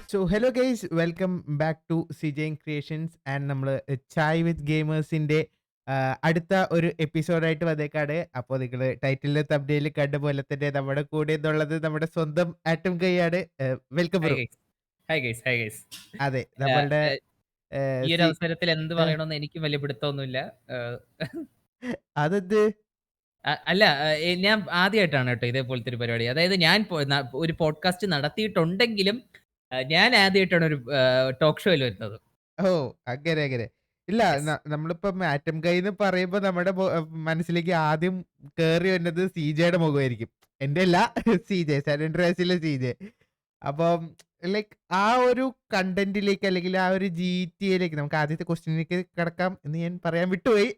So hello guys welcome back to Sijain creations and നമ്മൾ ചായ് വിത്ത് ഗെയിമേഴ്സിന്റെ അടുത്ത ഒരു എപ്പിസോഡായിട്ട് വന്നേക്കാണ്. അപ്പോൾ നിങ്ങൾ ടൈറ്റിലെ തബ്ദയിൽ കണ്ട പോലെ തന്നെ നമ്മുടെ കൂടെ എന്നുള്ളത് നമ്മുടെ സ്വന്തം ആറ്റം കൈയാണ്. Welcome hi bro. Guys. Hi guys. Hi guys. അതെ, ആഹ്, നമ്മളുടെ ആഹ്, ഈ ഒരു സി അവസരത്തിൽ എന്ത് പറയണമെന്ന് എനിക്കും വലിയ പിടുത്തമൊന്നുമില്ല. ആഹ്, അതെന്ത്? അല്ല, ഞാൻ ആദ്യമായിട്ടാണ് കേട്ടോ ഇതേപോലത്തെ ഒരു പരിപാടി. അതായത് ഞാൻ ഒരു പോഡ്കാസ്റ്റ് നടത്തിയിട്ടുണ്ടെങ്കിലും ഞാൻ ആദ്യമായിട്ടാണ് ഒരു ടോക്ക് ഷോയിൽ വരുന്നത്. ഓ, അങ്ങനെ അങ്ങനെ. ഇല്ല, യെസ്. നമ്മളിപ്പം ആറ്റം കൈ എന്ന് പറയുമ്പോൾ നമ്മുടെ മനസ്സിലേക്ക് ആദ്യം കേറി വരുന്നത് സിജയുടെ മുഖമായിരിക്കും. എന്റെ അല്ല, സിജെ സാനിൻഡ്രിയാസിലെ സിജെ. അപ്പം ലൈക്ക് ആ ഒരു കണ്ടന്റിലേക്ക് അല്ലെങ്കിൽ ആ ഒരു ജിടിഎയിലേക്ക് നമുക്ക് ആദ്യത്തെ ക്വസ്റ്റ്യനിലേക്ക് കിടക്കാം എന്ന് ഞാൻ പറയാൻ വിട്ടുപോയി.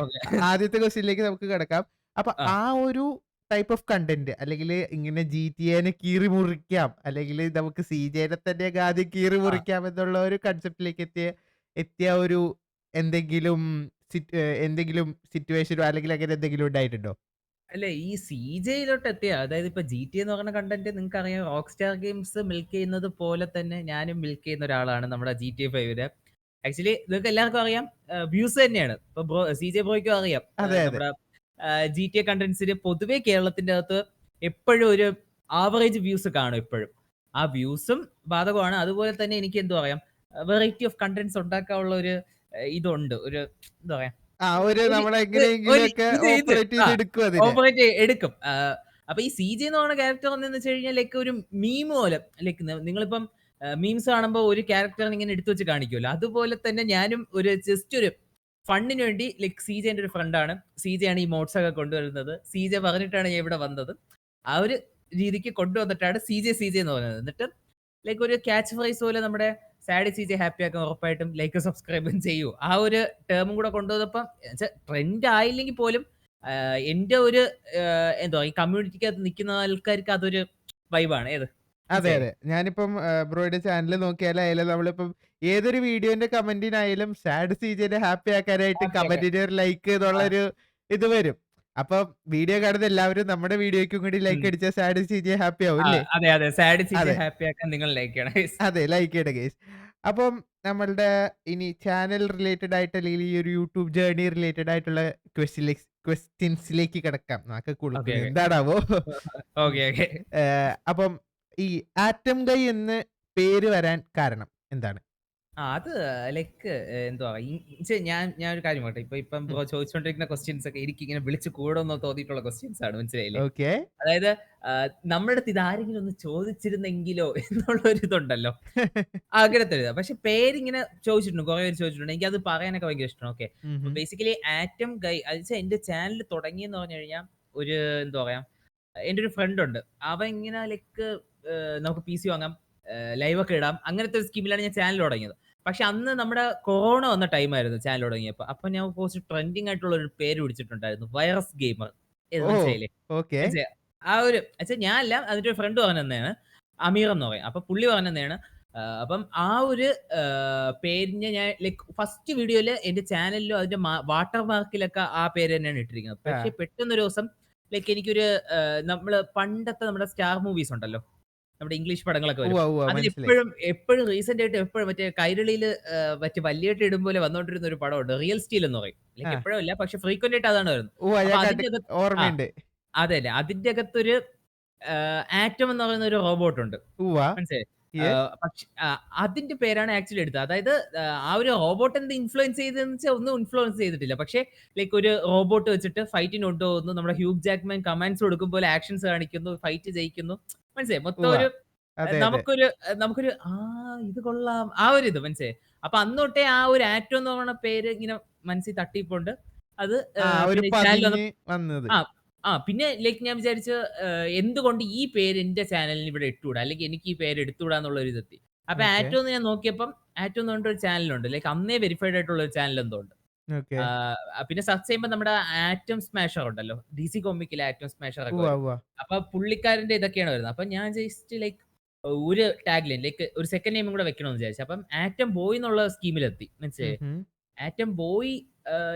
ഓക്കെ. ആദ്യത്തെ ക്വസ്റ്റ്യനിലേക്ക് നമുക്ക് കിടക്കാം. അപ്പൊ ആ. ആ ഒരു ടൈപ്പ് ഓഫ് കണ്ടന്റ് അല്ലെങ്കിൽ ഇങ്ങനെ ജിടിഎനെ കീറി മുറിക്കാം അല്ലെങ്കിൽ നമുക്ക് സിജെനെ തന്നെ ആദ്യം കീറി ആ. മുറിക്കാം എന്നുള്ള ഒരു കൺസെപ്റ്റിലേക്ക് എത്തിയ എത്തിയ ഒരു എന്തെങ്കിലും എന്തെങ്കിലും സിറ്റുവേഷനോ അല്ലെങ്കിൽ അങ്ങനെ എന്തെങ്കിലും ഉണ്ടായിട്ടുണ്ടോ? അല്ല, ഈ സിജെയിലോട്ട് എത്തിയ അതായത് ഇപ്പൊ ജിടി എന്ന് പറയുന്ന കണ്ടന്റ് നിങ്ങൾക്കറിയാം, റോക്ക് സ്റ്റാർ ഗെയിംസ് മിൽക്ക് ചെയ്യുന്നത് പോലെ തന്നെ ഞാനും മിൽക്ക് ചെയ്യുന്ന ഒരാളാണ് നമ്മുടെ GTA 5. ആക്ച്വലി നിങ്ങൾക്ക് എല്ലാവർക്കും അറിയാം, വ്യൂസ് തന്നെയാണ്. ഇപ്പൊ സിജെ ബ്രോയ്ക്കും അറിയാം, അതെ അതെ നമ്മുടെ GTA കണ്ടന്റ്സിന് പൊതുവേ കേരളത്തിന്റെ അകത്ത് എപ്പോഴും ഒരു ആവറേജ് വ്യൂസ് കാണും എപ്പോഴും. ആ വ്യൂസും ബാധകമാണ്. അതുപോലെ തന്നെ എനിക്ക് എന്ത് പറയാം, വെറൈറ്റി ഓഫ് കണ്ടന്റ്സ് ഉണ്ടാക്കാനുള്ള ഒരു ഇതുണ്ട്. ഒരു എന്താ പറയാ, ആ ഒരു ഒരു നമ്മൾ ഒരു എങ്ങനെയെങ്കിലും ഒരു ഒക്കെ ഇത് ഓപ്പറേറ്റ് ചെയ്ത് എടുക്കും അതിനെ. ഓപ്പറേറ്റ് എടുക്കും. അപ്പൊ ഈ സിജെ എന്ന് പറയുന്ന ക്യാരക്ടർ വന്നതെന്ന് വെച്ച് കഴിഞ്ഞാൽ ലൈക്ക് ഒരു മീം പോലെ, ലൈക്ക് നിങ്ങളിപ്പം മീംസ് കാണുമ്പോ ഒരു ക്യാരക്ടറിനെ ഇങ്ങനെ എടുത്തു വെച്ച് കാണിക്കുമല്ലോ. അതുപോലെ തന്നെ ഞാനും ഒരു ജസ്റ്റ് ഒരു ഫണ്ണിന് വേണ്ടി ലൈക്ക് സിജെന്റെ ഒരു ഫ്രണ്ടാണ്. സിജെയാണ് ഈ മോഡ്സ് ഒക്കെ കൊണ്ടുവരുന്നത്. സിജെ പറഞ്ഞിട്ടാണ് ഞാൻ ഇവിടെ വന്നത്. ആ ഒരു രീതിക്ക് കൊണ്ടുവന്നിട്ടാണ് സിജെ എന്ന് പറയുന്നത്. എന്നിട്ട് ലൈക്ക് ഒരു ക്യാച്ച് ഫ്രൈസ് പോലെ നമ്മുടെ സാഡ് സിജെ ഹാപ്പി ആക്കാൻ ഉറപ്പായിട്ടും ലൈക്ക് സബ്സ്ക്രൈബും ചെയ്യൂ. ആ ഒരു ടേമും കൂടെ കൊണ്ടുവന്നപ്പം ട്രെൻഡ് ആയില്ലെങ്കിൽ പോലും എന്റെ ഒരു എന്തുവാ ഈ കമ്മ്യൂണിറ്റിക്കകത്ത് നിൽക്കുന്ന ആൾക്കാർക്ക് അതൊരു വൈബാണ്. ഏത് അതെ, മനസ്സിലായില്ലേ? അതെ. ഞാനിപ്പം ബ്രോയുടെ ചാനൽ നോക്കിയാലായാലും നമ്മളിപ്പം ഏതൊരു വീഡിയോന്റെ കമന്റിനായാലും സാഡ് സീജനെ ഹാപ്പി ആക്കാനായിട്ട് ഹാപ്പി ആക്കാൻ. കമന്റിന് ഒരു ലൈക്ക് ആ. എന്നുള്ളൊരു ഇത് വരും. അപ്പം വീഡിയോ കാണുന്ന എല്ലാവരും നമ്മുടെ വീഡിയോയ്ക്കും കൂടി ഉം. ലൈക്ക് അടിച്ചാൽ സാഡ് സീജെ ഹാപ്പി ആവും ആ, ഇല്ലേ? അതെ, അതെ. സാഡ് സിജെ അതെ, ഹാപ്പി ആക്കാൻ നിങ്ങൾ ലൈക്ക് ചെയ്യണം ഗയ്സ്. അതെ. ലൈക്ക് ചെയ്യണം ഗൈസ്. അപ്പം നമ്മളുടെ ഇനി ചാനൽ റിലേറ്റഡ് ആയിട്ട് അല്ലെങ്കിൽ ഈ ഒരു യൂട്യൂബ് ജേർണി റിലേറ്റഡ് ആയിട്ടുള്ള ക്വസ്റ്റ്യൻസിലേക്ക് കിടക്കാം. നാക്ക് ഓക്കെ, കുളുക്കുന്നു ഓക്കെ. എന്താണാവോ? Okay, okay. അപ്പം ഈ ആറ്റം ഗൈ എന്ന് പേര് വരാൻ കാരണം എന്താണ്? അത് ലൈക്ക് എന്തുവാ ഞാൻ ഞാനൊരു കാര്യം പറയട്ടെ. ഇപ്പം ഉം. ബ്രോ ചോദിച്ചുകൊണ്ടിരിക്കുന്ന ക്വസ്റ്റ്യൻസ് ഒക്കെ എനിക്കിങ്ങനെ വിളിച്ച് കൂടോന്നോ തോന്നിയിട്ടുള്ള ക്വസ്റ്റ്യൻസ് ആണ്. മനസ്സിലായില്ലേ? ഓക്കെ. അതായത് നമ്മുടെ അടുത്ത് ഇതാരെങ്കിലും ഒന്ന് ചോദിച്ചിരുന്നെങ്കിലോ എന്നുള്ളൊരു ഇതുണ്ടല്ലോ. അങ്ങനത്തെ ഒരു ഇതാ. പക്ഷെ പേരിങ്ങനെ ചോദിച്ചിട്ടുണ്ട്. കുറെ പേര് ചോദിച്ചിട്ടുണ്ട്. എനിക്കത് പറയാനൊക്കെ ഭയങ്കര ഇഷ്ടമാണ്. ഓക്കെ. അപ്പൊ ഹുഹു. ബേസിക്കലി ആറ്റം ഗൈ അത് വെച്ചാ എന്റെ ചാനൽ തുടങ്ങിയെന്ന് പറഞ്ഞു കഴിഞ്ഞാൽ ഒരു എന്താ പറയാ, എന്റെ ഒരു ഫ്രണ്ട് ഉണ്ട്. അവൻ ഇങ്ങനെ ലൈക്ക് നമുക്ക് പിസി വാങ്ങാം, ലൈവ് ഒക്കെ ഇടാം. അങ്ങനത്തെ ഒരു സ്കീമിലാണ് ഞാൻ ചാനൽ തുടങ്ങിയത്. പക്ഷെ അന്ന് നമ്മുടെ കൊറോണ വന്ന ടൈമായിരുന്നു ചാനൽ തുടങ്ങിയപ്പോ. അപ്പൊ ഞാൻ കുറച്ച് ട്രെൻഡിങ് ആയിട്ടുള്ള ഒരു പേര് പിടിച്ചിട്ടുണ്ടായിരുന്നു. Virus gamer. ഏത് ഓഹ്! മനസ്സിലായില്ലേ? ഓക്കെ. മനസ്സിലായോ? ആ ഒരു എന്നുവെച്ചാ ഞാനല്ല, അതിന്റെ ഒരു ഫ്രണ്ട് പറഞ്ഞു തന്നതാണ്. അമീർ എന്ന് പറയും. അപ്പൊ പുള്ളി പറഞ്ഞു തന്നതാണ്. അപ്പം ആ ഒരു പേരിനെ ഞാൻ ലൈക്ക് ഫസ്റ്റ് വീഡിയോയില് എന്റെ ചാനലിലും അതിന്റെ വാട്ടർ മാർക്കിലൊക്കെ ആ പേര് തന്നെയാണ് ഇട്ടിരിക്കുന്നത്. പക്ഷെ ആ. പെട്ടെന്നൊരു ദിവസം ലൈക്ക് എനിക്കൊരു നമ്മള് പണ്ടത്തെ നമ്മുടെ സ്റ്റാർ മൂവീസ് ഉണ്ടല്ലോ. നമ്മുടെ ഇംഗ്ലീഷ് പടങ്ങളൊക്കെ വരും. ഉവ്വ, ഉവ്വ. മനസ്സിലായി. അതിലെപ്പോഴും എപ്പോഴും റീസെന്റ് ആയിട്ട് എപ്പോഴും മറ്റേ കൈരളിയില് മറ്റേ വല്യേട്ടൻ ഇടും പോലെ വന്നോണ്ടിരുന്ന ഒരു പടമുണ്ട്. റിയൽ സ്റ്റീൽ എന്ന് പറയും. ലൈക്ക് ആ. എപ്പോഴും അല്ല, പക്ഷെ ഫ്രീക്വന്റ് ആയിട്ട് അതാണ് വരുന്നത്. ഉവ്വ അപ്പൊ ഞാൻ അതിന്റെ അകത്ത് ആ, ഓർമ്മയുണ്ട്. അതെന്നെ. അതിന്റെ അകത്തൊരു ആറ്റം എന്ന് പറയുന്ന ഒരു റോബോട്ട് ഉണ്ട്. ഉവ്വ. മനസ്സിലായോ? യെസ്. പക്ഷെ അതിന്റെ പേരാണ് ആക്ച്വലി എടുത്തത്. അതായത് ആ ഒരു റോബോട്ട് എന്ത് ഇൻഫ്ലുവൻസ് ചെയ്തതെന്ന് വെച്ചാൽ ഒന്നും ഇൻഫ്ലുവൻസ് ചെയ്തിട്ടില്ല. പക്ഷെ ലൈക്ക് ഒരു റോബോട്ട് വെച്ചിട്ട് ഫൈറ്റിന് കൊണ്ടുപോകുന്നു. നമ്മുടെ ഹ്യൂഗ് ജാക്ക്മാൻ കമാൻഡ്സ് കൊടുക്കും പോലെ ആക്ഷൻസ് കാണിക്കുന്നു. ഫൈറ്റ് ജയിക്കുന്നു. മനസ്സിലായോ? മൊത്തം ഉവ്വ. ഒരു അതെ, അതെ. നമുക്കൊരു ഇത് കൊള്ളാം. ആ ഒരു ഇത് മനസ്സിലായോ? അപ്പൊ അന്ന് തൊട്ടേ ആ ഒരു ആറ്റം എന്ന് പറയുന്ന പേര് ഇങ്ങനെ മനസ്സിൽ തട്ടിയിപ്പോണ്ട് അത് ആ ഒരു പിന്നെ ചാനൽ പതിഞ്ഞ് വന്നത്. ആ. പിന്നെ ലൈക്ക് ഞാൻ വിചാരിച്ചു എന്തുകൊണ്ട് ഈ പേര് എന്റെ ചാനലിന് ഇവിടെ ഇട്ടുകൂടാ? അല്ലെങ്കിൽ എനിക്ക് ഈ പേര് എടുത്തുകൂടാ എന്നുള്ള ഒരു ഇതെത്തി. അപ്പൊ ഓക്കെ. ആറ്റോ എന്ന് ഞാൻ നോക്കിയപ്പം ആറ്റോ എന്ന് പറഞ്ഞിട്ട് ഒരു ചാനലുണ്ട്. ലൈക്ക് അന്നേ വെരിഫൈഡ് ആയിട്ടുള്ള ഒരു ചാനൽ എന്തോ ഉണ്ട്. ഓക്കെ. പിന്നെ സെർച്ച് ചെയ്യുമ്പോ നമ്മുടെ ആറ്റം സ്മാഷർ ഉണ്ടല്ലോ. ഡിസി കോമിക്കിലെ ആറ്റം സ്മാഷർ ഒക്കെ ഉവ്വ, വരും. ഉവ്വ. അപ്പൊ പുള്ളിക്കാരന്റെ ഇതൊക്കെയാണ് വരുന്നത്. അപ്പൊ ഞാൻ ജസ്റ്റ് ലൈക്ക് ഒരു ടാഗ് ലൈൻ ലൈക്ക് ഒരു സെക്കൻഡ് നെയിമും കൂടെ വെക്കണമെന്ന് വിചാരിച്ചു. അപ്പം ആറ്റം ബോയ് എന്നുള്ള സ്കീമിലെത്തി. മനസ്സിലായോ? ഹുഹു. ആറ്റം ബോയ്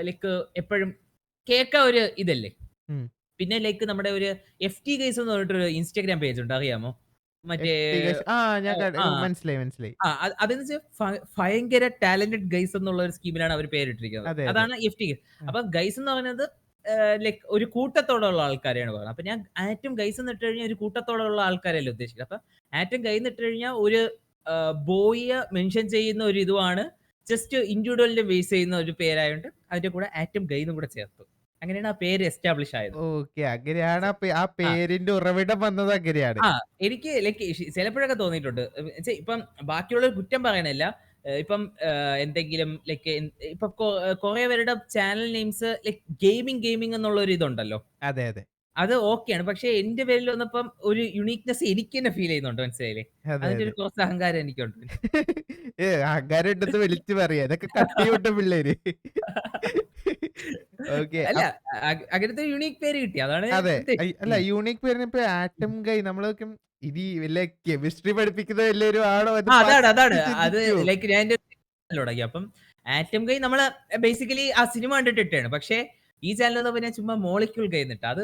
ലൈക്ക് എപ്പഴും കേൾക്കാൻ ഒരു ഇതല്ലേ. ഉം. പിന്നെ ലൈക്ക് നമ്മുടെ ഒരു എഫ്ടി ഗെയ്സ് എന്ന് പറഞ്ഞിട്ടൊരു ഇൻസ്റ്റാഗ്രാം പേജ് ഉണ്ട്, അറിയാമോ? മറ്റേ എഫ്ടിഗേഷ് ഞാൻ ആ മനസ്സിലായി, മനസ്സിലായി. അതെന്ന് വെച്ചാൽ ഭയങ്കര ടാലന്റഡ് ഗൈസ് എന്നുള്ള ഒരു സ്കീമിലാണ് അവർ പേരിട്ടിരിക്കുന്നത്. അതെ, അതെ. അതാണ് എഫ്ടി. ആ. അപ്പൊ ഗൈസ് എന്ന് പറയുന്നത് ലൈക്ക് ഒരു കൂട്ടത്തോടുള്ള ആൾക്കാരെയാണ് പറയുന്നത്. അപ്പൊ ഞാൻ ആറ്റം ഗൈസ് എന്ന് ഇട്ട് കഴിഞ്ഞാൽ ഒരു കൂട്ടത്തോടുള്ള ആൾക്കാരല്ലേ ഉദ്ദേശിക്കുന്നത്. അപ്പൊ ആറ്റം ഗൈ എന്ന് ഇട്ട് കഴിഞ്ഞാൽ ഒരു ബോയിയെ മെൻഷൻ ചെയ്യുന്ന ഒരു ഇതുമാണ്. ജസ്റ്റ് ഇൻഡിവിജ്വലിനെ ബേസ് ചെയ്യുന്ന ഒരു പേരായോണ്ട് അതിന്റെ കൂടെ ആറ്റം ഗൈ എന്നും കൂടെ ചേർത്തു. അങ്ങനെയാണ് ആ പേര് എസ്റ്റാബ്ലിഷ് ആയത്. ഓക്കെ. അങ്ങനെയാണ് ആ ആ പേരിന്റെ ഉറവിടം വന്നത് അങ്ങനെയാണ്. എനിക്ക് ലൈക്ക് ചിലപ്പോഴൊക്കെ തോന്നിയിട്ടുണ്ട്. ഇപ്പം ബാക്കിയുള്ളവർ കുറ്റം പറയണല്ല. ഇപ്പം എന്തെങ്കിലും ലൈക്ക് ഇപ്പൊ കുറെ പേരുടെ ചാനൽ നെയിംസ് ലൈക്ക് ഗെയിമിംഗ് എന്നുള്ള ഒരു ഇതുണ്ടല്ലോ. അതെ, അതെ. അത് ഓക്കെയാണ്. പക്ഷെ എന്റെ പേരിൽ വന്നപ്പം ഒരു യുണീക്നെസ് എനിക്ക് തന്നെ ഫീൽ ചെയ്യുന്നുണ്ട്. മനസ്സിലായില്ലേ? അതെ, അതിന്റെ അതെ. ഒരു കുറച്ച് അഹങ്കാരം എനിക്കുണ്ട്. അഹങ്കാരം ഉണ്ടെന്ന് വിളിച്ചു പറയാ. ഇതൊക്കെ കട്ടിയുണ്ട് പിള്ളേര്. ഓക്കെ. അല്ല അങ്ങനത്തെ യുണീക്ക് പേര് കിട്ടി. അതാണ് ഞാൻ അതെ. ഉദ്ദേശിച്ചത്. അല്ല യൂണിക് പേരിന് ഇപ്പൊ ആറ്റം ഗൈ നമ്മളൊക്കെ ഇനി വല്ല കെമിസ്ട്രി പഠിപ്പിക്കുന്ന വല്ലവരും ആണോ എന്ന് അതാണ്. ഫസ്റ്റ് അത് ചിന്തിക്കൂ. ലൈക്ക് ഞാൻ എന്റെ തുടങ്ങി. അപ്പം ആറ്റം ഗൈ നമ്മള് ബേസിക്കലി ആ സിനിമ കണ്ടിട്ട് ഇട്ടയാണ്. പക്ഷെ ഈ ചാനൽ വന്നപ്പോ ഞാൻ ചുമ്മാ മോളിക്യൂൾ ഗൈ എന്നിട്ട് അത്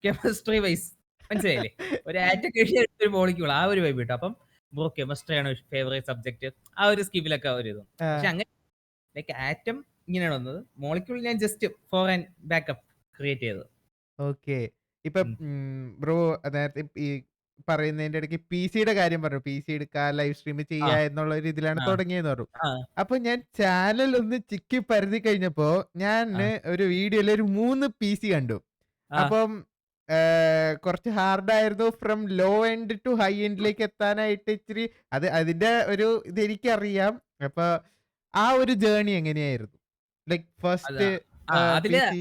കെമിസ്ട്രി വൈസ് മനസ്സിലായില്ലേ? ഒരു ആറ്റം കഴിഞ്ഞ ഒരു മോളിക്യൂൾ ആ ഒരു വൈബ് കിട്ടും. അപ്പം ബ്രോ കെമിസ്ട്രി ആണ് ഫേവറേറ്റ് സബ്ജക്ട്. ആ ഒരു സ്കീമിലൊക്കെ ഒരു ഇതും. പക്ഷെ ആ. അങ്ങനെ ലൈക്ക് ആറ്റം ഇങ്ങനെയാണ് വന്നത്. മോളിക്യൂൾ ഞാൻ just for and backup create ചെയ്തത്. ഓക്കെ. ഇപ്പം ഉം. ബ്രോ നേരത്തെ ഈ പറയുന്നതിന്റെ ഇടയ്ക്ക് പിസിയുടെ കാര്യം പറഞ്ഞു. പിസി എടുക്കുക, ലൈവ് സ്ട്രീം ആ, ചെയ്യുക എന്നുള്ള ഒരു ഇതിലാണ് ആ, തുടങ്ങിയെന്ന് പറഞ്ഞു. ആ, അപ്പൊ ഞാൻ ചാനൽ ഒന്ന് ചിക്കി പരതി കഴിഞ്ഞപ്പോ ആ, ഞാന് ഒരു വീഡിയോയിൽ ഒരു 3 പിസി കണ്ടു. ആ. അപ്പം കുറച്ച് ഹാർഡായിരുന്നു. From low end to high എൻഡിലേക്ക് എത്താനായിട്ട് ഇച്ചിരി അതിന്റെ ഒരു ഇതെനിക്കറിയാം. അപ്പൊ ആ ഒരു ജേർണി എങ്ങനെയായിരുന്നു? ലൈക്ക് ഫസ്റ്റ് അതാ. അതില് പിസി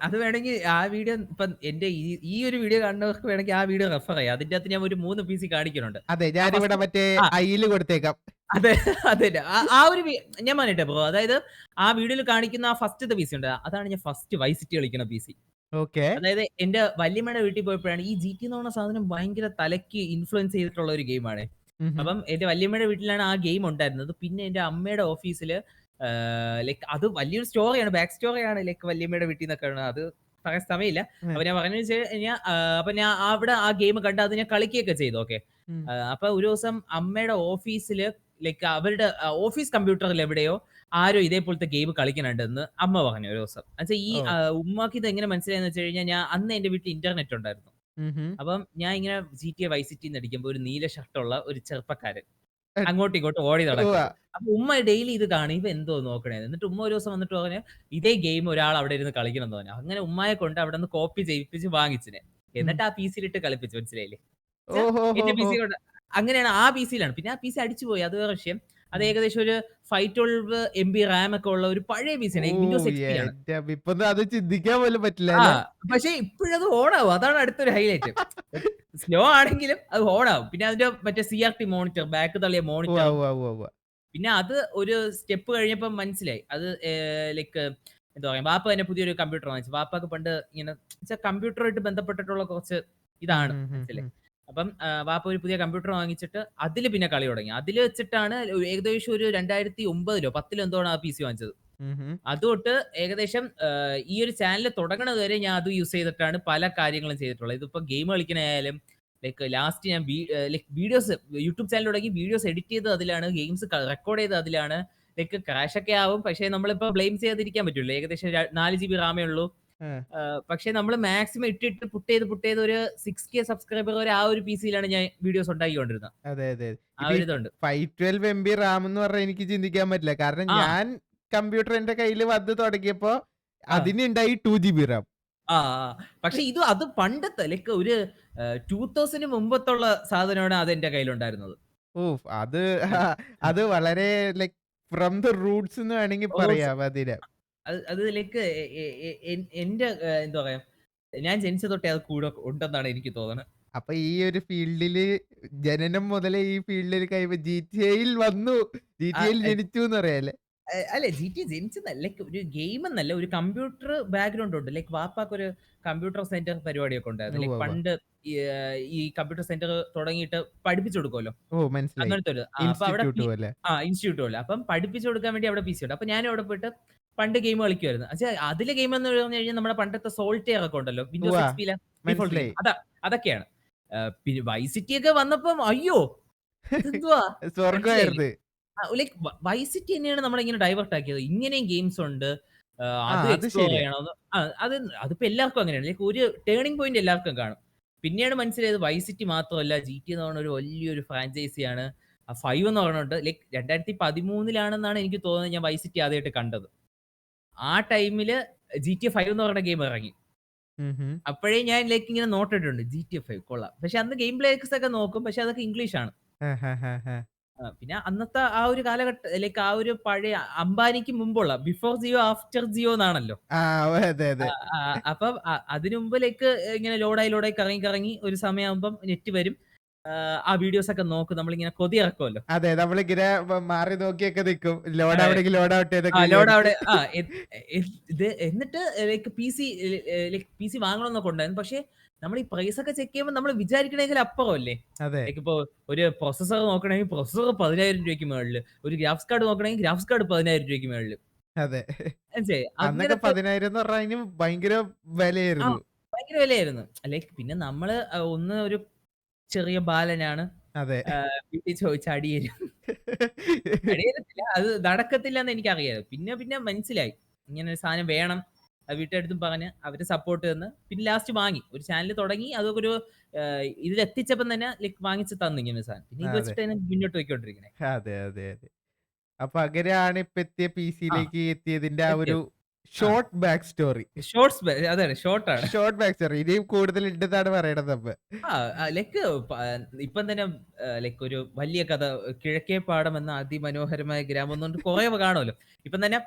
അത് വേണമെങ്കിൽ ആ വീഡിയോ ഇപ്പം എന്റെ ഈ ഒരു വീഡിയോ കാണുന്നവർക്ക് വേണമെങ്കിൽ ആ വീഡിയോ റെഫർ ചെയ്യാം. അതിന്റെ അകത്ത് ഞാൻ ഒരു 3 പീസി കാണിക്കുന്നുണ്ട്. അതെ. ആ ഞാനിവിടെ ഫസ്റ്റ് മറ്റേ ആ ഐയില് കൊടുത്തേക്കാം. അതെ അതന്നെ. ആ ഒരു ഞാൻ പറഞ്ഞിട്ടെ ബ്രോ. അതായത് ആ വീഡിയോയിൽ കാണിക്കുന്ന ആ ഫസ്റ്റത്തെ പീസി ഉണ്ട്. അതാണ് ഞാൻ ഫസ്റ്റ് വൈസിറ്റി കളിക്കുന്ന പീസി. ഓക്കെ. അതായത് എന്റെ വല്യമ്മയുടെ വീട്ടിൽ പോയപ്പോഴാണ് ഈ ജിടി എന്ന് പറഞ്ഞ സാധനം ഭയങ്കര തലയ്ക്ക് ഇൻഫ്ലുവൻസ് ചെയ്തിട്ടുള്ള ഒരു ഗെയിമാണ്. ഹുഹു. അപ്പം എന്റെ വല്യമ്മയുടെ വീട്ടിലാണ് ആ ഗെയിം ഉണ്ടായിരുന്നത്. പിന്നെ എന്റെ അമ്മയുടെ ഓഫീസില് ലൈക്ക് അത് വലിയൊരു സ്റ്റോറിയാണ്. ബാക്ക് സ്റ്റോറിയാണ് ലൈക്ക് വല്യമ്മയുടെ വീട്ടിൽ നിന്നൊക്കെയാണ്. അത് പറയാൻ സമയമില്ല. ഏഹ്. അപ്പൊ ഞാൻ പറഞ്ഞതെന്ന് വെച്ച് കഴിഞ്ഞാ അപ്പൊ ഞാൻ അവിടെ ആ ഗെയിം കണ്ട് അത് ഞാൻ കളിക്കുകയൊക്കെ ചെയ്തു. ഓക്കെ. ഉം. അപ്പൊ ഒരു ദിവസം അമ്മയുടെ ഓഫീസില് ലൈക്ക് അവരുടെ ഓഫീസ് കമ്പ്യൂട്ടറിൽ എവിടെയോ ആരോ ഇതേപോലത്തെ ഗെയിം കളിക്കുന്നുണ്ടെന്ന് അമ്മ പറഞ്ഞു ഒരു ദിവസം. എന്നുവെച്ചാ ഈ ഓഹ്. ഉമ്മാക്ക് ഇത് എങ്ങനെ മനസ്സിലായെന്ന് വെച്ച് കഴിഞ്ഞാൽ ഞാൻ അന്ന് എന്റെ വീട്ടിൽ ഇന്റർനെറ്റ് ഉണ്ടായിരുന്നു. ഹുഹു. അപ്പം ഞാൻ ഇങ്ങനെ GTA വൈസ് സിറ്റിന്ന് അടിക്കുമ്പോ ഒരു നീല ഷർട്ടുള്ള ഒരു ചെറുപ്പക്കാരൻ എട് അങ്ങോട്ടും ഇങ്ങോട്ടും ഓടി ഉവ്വ. നടക്കുന്നത്. അപ്പൊ ഉമ്മ ഡെയിലി ഇത് കാണും. ഇവൻ എന്തോ നോക്കണേന്ന്. എന്നിട്ട് ഉമ്മ ഒരു ദിവസം വന്നിട്ട് പറഞ്ഞു, ഇതേ ഗെയിം ഒരാൾ അവിടെ ഇരുന്ന് കളിക്കണമെന്ന് പറഞ്ഞു. അങ്ങനെ ഉമ്മായെ കൊണ്ട് അവിടെന്ന് കോപ്പി ചെയ്യിപ്പിച്ച് വാങ്ങിച്ചിന്. ഉം. എന്നിട്ട് ആ പിസിയിലിട്ട് കളിപ്പിച്ചു. മനസ്സിലായില്ലേ? ച്ചാ എന്റെ ഓഹോഹോഹോ! പിസി കൊണ്ട് അങ്ങനെയാണ് ആ പിസിയിലാണ്. പിന്നെ ആ പിസി അടിച്ചുപോയി. അത് വേറെ വിഷയം. അത് ഉം. ഏകദേശം ഒരു 512 എംബി റാം ഒക്കെ ഉള്ള ഒരു പഴയ പിസിയാണ്. വിൻഡോസ് ഓഹ്! എക്സ്പി ആണ്. എന്റമ്മോ! ഇപ്പൊന്നും അത് ചിന്തിക്കാൻ പോലും പറ്റില്ല ആ അല്ലേ? പക്ഷേ ഇപ്പഴത് ഓണാവും. അതാണ് അടുത്തൊരു ഹൈലൈറ്റ്. സ്ലോ ആണെങ്കിലും അത് ഓണാവും. പിന്നെ അതിന്റെ മറ്റേ സിആർടി മോണിറ്റർ ബാക്ക് തള്ളിയ ഉവ്വ, മോണിറ്ററും ഉവ്വ, ഉവ്വ, ഉവ്വ. പിന്നെ അത് ഒരു സ്റ്റെപ്പ് കഴിഞ്ഞപ്പോ മനസ്സിലായി. അത് ലൈക്ക് എന്താ പറയാ വാപ്പ തന്നെ പുതിയൊരു കമ്പ്യൂട്ടർ വാങ്ങിച്ചു. വാപ്പാക്ക് പണ്ട് ഇങ്ങനെ കമ്പ്യൂട്ടറുമായിട്ട് ബന്ധപ്പെട്ടിട്ടുള്ള കുറച്ച് ഹും, ഇതാണ് ഹും, ഹും, മനസ്സിലായി. ഹും. അപ്പം വാപ്പ ഒരു പുതിയ കമ്പ്യൂട്ടർ വാങ്ങിച്ചിട്ട് അതില് പിന്നെ കളി തുടങ്ങി. അതില് വെച്ചിട്ടാണ് ഏകദേശം ഒരു 2009ലോ 10ലോ എന്തോ ആണ് ആ പിസി വാങ്ങിച്ചത്. ഹുഹു. അതുതൊട്ട് ഏകദേശം ഈ ഒരു ചാനൽ തുടങ്ങണത് വരെ ഞാൻ അത് യൂസ് ചെയ്തിട്ടാണ് പല കാര്യങ്ങളും ചെയ്തിട്ടുള്ളത്. ഇതിപ്പോ ഗെയിം കളിക്കണായാലും ലൈക്ക് ലാസ്റ്റ് ഞാൻ ലൈക്ക് വീഡിയോസ് യൂട്യൂബ് ചാനൽ തുടങ്ങി വീഡിയോസ് എഡിറ്റ് ചെയ്തത് അതിലാണ്. ഗെയിംസ് റെക്കോർഡ് ചെയ്തത് അതിലാണ്. ലൈക്ക് ക്രാഷ് ഒക്കെ ആവും. പക്ഷേ നമ്മളിപ്പോ ബ്ലെയിം ചെയ്യാതിരിക്കാൻ പറ്റൂല. ഏകദേശം 4 ജിബി റാമേ ഉള്ളൂ. ആഹ്. പക്ഷേ നമ്മള് മാക്സിമം ഇട്ടിട്ട് പുട്ട് ചെയ്ത് ഒരു 6K സബ്സ്ക്രൈബർ വരെ ആ ഒരു പിസിയിലാണ് ഞാൻ വീഡിയോസ് ഉണ്ടാക്കിക്കൊണ്ടിരുന്നത്. അതെ, അതെ. ആ ഇപ്പൊ ഈ ഒരു ഇതുണ്ട്. 512 എംബി റാം എന്ന് പറഞ്ഞാ എനിക്ക് ചിന്തിക്കാൻ പറ്റില്ല. കാരണം ആ, ഞാൻ കമ്പ്യൂട്ടർ എന്റെ കയ്യില് വന്ന് തുടങ്ങിയപ്പോ ആ. അതിനുണ്ടായി 2 ജിബി റാം. പക്ഷെ അത് പണ്ടത്തെ ലൈക്ക് ഒരു 2000 മുമ്പത്തുള്ള സാധനമാണ് അത് എന്റെ കയ്യിലുണ്ടായിരുന്നത്. ഓഫ്! അത് വളരെ ലൈക്ക് ഫ്രം ദ റൂട്ട്സ് എന്ന് വേണമെങ്കി ഓ പറയാം അതിനെ. അത് ലൈക്ക് എന്റെ എന്താ പറയാ, ഞാൻ ജനിച്ച തൊട്ടേ അത് കൂടെ ഉണ്ടെന്നാണ് എനിക്ക് തോന്നുന്നത്. അപ്പൊ ഈ ഒരു ഫീൽഡില് ജനനം മുതലേ ഈ ഫീൽഡിൽ ജിടിഎയിൽ വന്നു. ജിടിഎയിൽ ജനിച്ചുന്ന് പറയാല്ലേ? അല്ല ജിടി ജനിച്ചതല്ല. ലൈക്ക് ഒരു ഗെയിം എന്നല്ല ഒരു കമ്പ്യൂട്ടർ ബാക്ക്ഗ്രൗണ്ട് ഉണ്ട്. ലൈക്ക് വാപ്പാക്ക് ഒരു കമ്പ്യൂട്ടർ സെന്റർ പരിപാടിയൊക്കെ ഉണ്ടായിരുന്നു. ഉവ്വ് ലൈക്ക് ഉവ്വ്. പണ്ട് ഈ കമ്പ്യൂട്ടർ സെന്റർ തുടങ്ങിയിട്ട് പഠിപ്പിച്ചു കൊടുക്കുമല്ലോ. ഓഹ് മനസ്സിലായി. അങ്ങനത്തെ ഒരു അപ്പൊ അവിടെ ഇൻസ്റ്റിറ്റ്യൂട്ട് പോലെ. ഇൻസ്റ്റിറ്റ്യൂട്ട് പോലെ. അപ്പം പഠിപ്പിച്ചു കൊടുക്കാൻ വേണ്ടി അവിടെ പിസി ഉണ്ട്. അപ്പൊ ഞാനും അവിടെ പോയിട്ട് പണ്ട് ഗെയിം കളിക്കുമായിരുന്നു. അതിലെ ഗെയിം എന്ന് പറഞ്ഞു കഴിഞ്ഞാൽ നമ്മുടെ പണ്ടത്തെ സോൾട്ടിയർ ഒക്കെ ഉണ്ടല്ലോ. വിൻഡോസ് ഉവ്വ. എക്സ്പിയിലെ ഡീഫോൾട്ട് ഗെയിം മനസ്സിലായി. അതൊക്കെയാണ്. പിന്നെ വൈസ് സിറ്റി ഒക്കെ വന്നപ്പം അയ്യോ! ഇതെന്തുവാ? മനസ്സിലായില്ലേ? സ്വർഗ്ഗമായിരുന്നു. ലൈക്ക് വൈസ് സിറ്റി തന്നെയാണ് നമ്മളിങ്ങനെ ഡൈവേർട്ട് ആക്കിയത്. ഇങ്ങനെയും ഗെയിംസ് ഉണ്ട്. അത് അത് എക്സ്പ്ലോർ ശരിയാ. ചെയ്യണമെന്ന് അത് അതിപ്പോ എല്ലാവർക്കും അങ്ങനെയാണ്. ലൈക്ക് ഒരു ടേണിംഗ് പോയിന്റ് എല്ലാവർക്കും കാണും. പിന്നെയാണ് മനസ്സിലായത് വൈസ് സിറ്റി മാത്രമല്ല ജിടി എന്ന് പറയുന്ന ഒരു വലിയൊരു ഫ്രാഞ്ചൈസിയാണ്. 5 എന്ന് പറയുന്നുണ്ട്. ലൈക്ക് 2013 എനിക്ക് തോന്നുന്നത് ഞാൻ വൈസ് സിറ്റി ആദ്യമായിട്ട് കണ്ടത്. ആ ടൈമില് ജിടിഎ 5 എന്ന് പറയുന്ന ഗെയിം ഇറങ്ങി. ഹും, ഹും. അപ്പോഴേ ഞാൻ ലൈക്ക് ഇങ്ങനെ നോട്ടിട്ടുണ്ട് ജിടിഎ 5 കൊള്ളാം. പക്ഷെ അന്ന് ഗെയിം പ്ലേസ് ഒക്കെ നോക്കും. പക്ഷെ അതൊക്കെ ഇംഗ്ലീഷാണ്. ആഹാഹാഹാ. പിന്നെ അന്നത്തെ ആ ഒരു ലൈക്ക് ആ ഒരു പഴയ അംബാനിക്ക് മുമ്പുള്ള ബിഫോർ ജിയോ ആഫ്റ്റർ ജിയോ എന്നാണല്ലോ. ആ, അതെ, ആ, അതെ. ആ, അപ്പം അതിനു മുമ്പ് ലൈക്ക് ഇങ്ങനെ ലോഡായി കറങ്ങി കറങ്ങി ഒരു സമയമാകുമ്പം നെറ്റ് വരും. ആ വീഡിയോസ് ഒക്കെ നോക്കും. നമ്മളിങ്ങനെ കൊതി ഇറക്കുമല്ലോ. അതെ, നമ്മളിങ്ങനെ മാറി നോക്കിയൊക്കെ നിക്കും. ലോഡ് ആവണെങ്കി ലോഡ് ആവട്ടെ എന്നൊക്കെ ലോഡ് വിചാരിച്ച്. അവിടെ ഇത് എന്നിട്ട് ലൈക്ക് പിസി ലൈക്ക് പിസി വാങ്ങണമെന്നൊക്കെ ഉണ്ടായിരുന്നു. പക്ഷേ നമ്മൾ ഈ പ്രൈസ് ഒക്കെ ചെക്ക് ചെയ്യുമ്പോൾ നമ്മൾ വിചാരിക്കണേൽ അപ്പുറമല്ലേ. അതെ, ലൈക്ക് ഇപ്പൊ ഒരു പ്രൊസസ്സർ നോക്കണമെങ്കിൽ പ്രൊസസ്സർ 10,000 രൂപയ്ക്ക് മേളില്. ഒരു ഗ്രാഫിക്സ് കാർഡ് നോക്കണമെങ്കിൽ ഗ്രാഫിക്സ് കാർഡ് 10,000 രൂപയ്ക്ക് മേളില്. അതെ. മനസ്സിലായി? അന്നൊക്കെ അങ്ങനത്തെ 10,000 എന്ന് പറഞ്ഞാ അതിന് ഭയങ്കര ആ വിലയായിരുന്നു. ഭയങ്കര വിലയായിരുന്നു. ലൈക്ക് പിന്നെ നമ്മള് ഒന്ന് ഒരു ചെറിയ ബാലനാണ്. അതെ. വീട്ടിൽ ചോദിച്ച അടി തരും. അടി തരത്തില്ല. അത് നടക്കത്തില്ലാന്ന് എനിക്കറിയാം. പിന്നെ പിന്നെ മനസ്സിലായി. ഇങ്ങനെ ഒരു സാധനം വേണം. വീട്ടുകാരടുത്തും പറഞ്ഞ് അവര് സപ്പോർട്ട് തന്ന് പിന്നെ ലാസ്റ്റ് വാങ്ങി. ഒരു ചാനൽ തുടങ്ങി അതൊക്കെ ഒരു ഇതിലെത്തിച്ചപ്പം തന്നെ ലൈക്ക് വാങ്ങിച്ച് തന്നു ഇങ്ങനെ ഒരു സാധനം. പിന്നെ ഇത് അതെ. വെച്ചിട്ടാണ് മുന്നോട്ട് പോയിക്കൊണ്ടിരിക്കണേ. അതെ, അതെ, അതെ. അപ്പൊ അങ്ങനെയാണ് ഇപ്പൊ എത്തിയ ആ പിസിയിലേക്ക് എത്തിയതിന്റെ ആ ഒരു എത്തിയത്. ആ ഷോർട്ട് ബാക്ക് സ്റ്റോറി. അതാണ് ഷോർട്ടാണ്. Short back story. ഇനിയും കൂടുതൽ ഉണ്ടെന്നാണ് പറയണത് അപ്പൊ. ആ ലൈക്ക് ഇപ്പം തന്നെ ലൈക്ക് ഒരു വലിയ കഥ കിഴക്കേപ്പാടം എന്ന അതിമനോഹരമായ ഗ്രാമം എന്ന് പറഞ്ഞിട്ട് കുറേ കാണുമല്ലോ. ഇപ്പം തന്നെ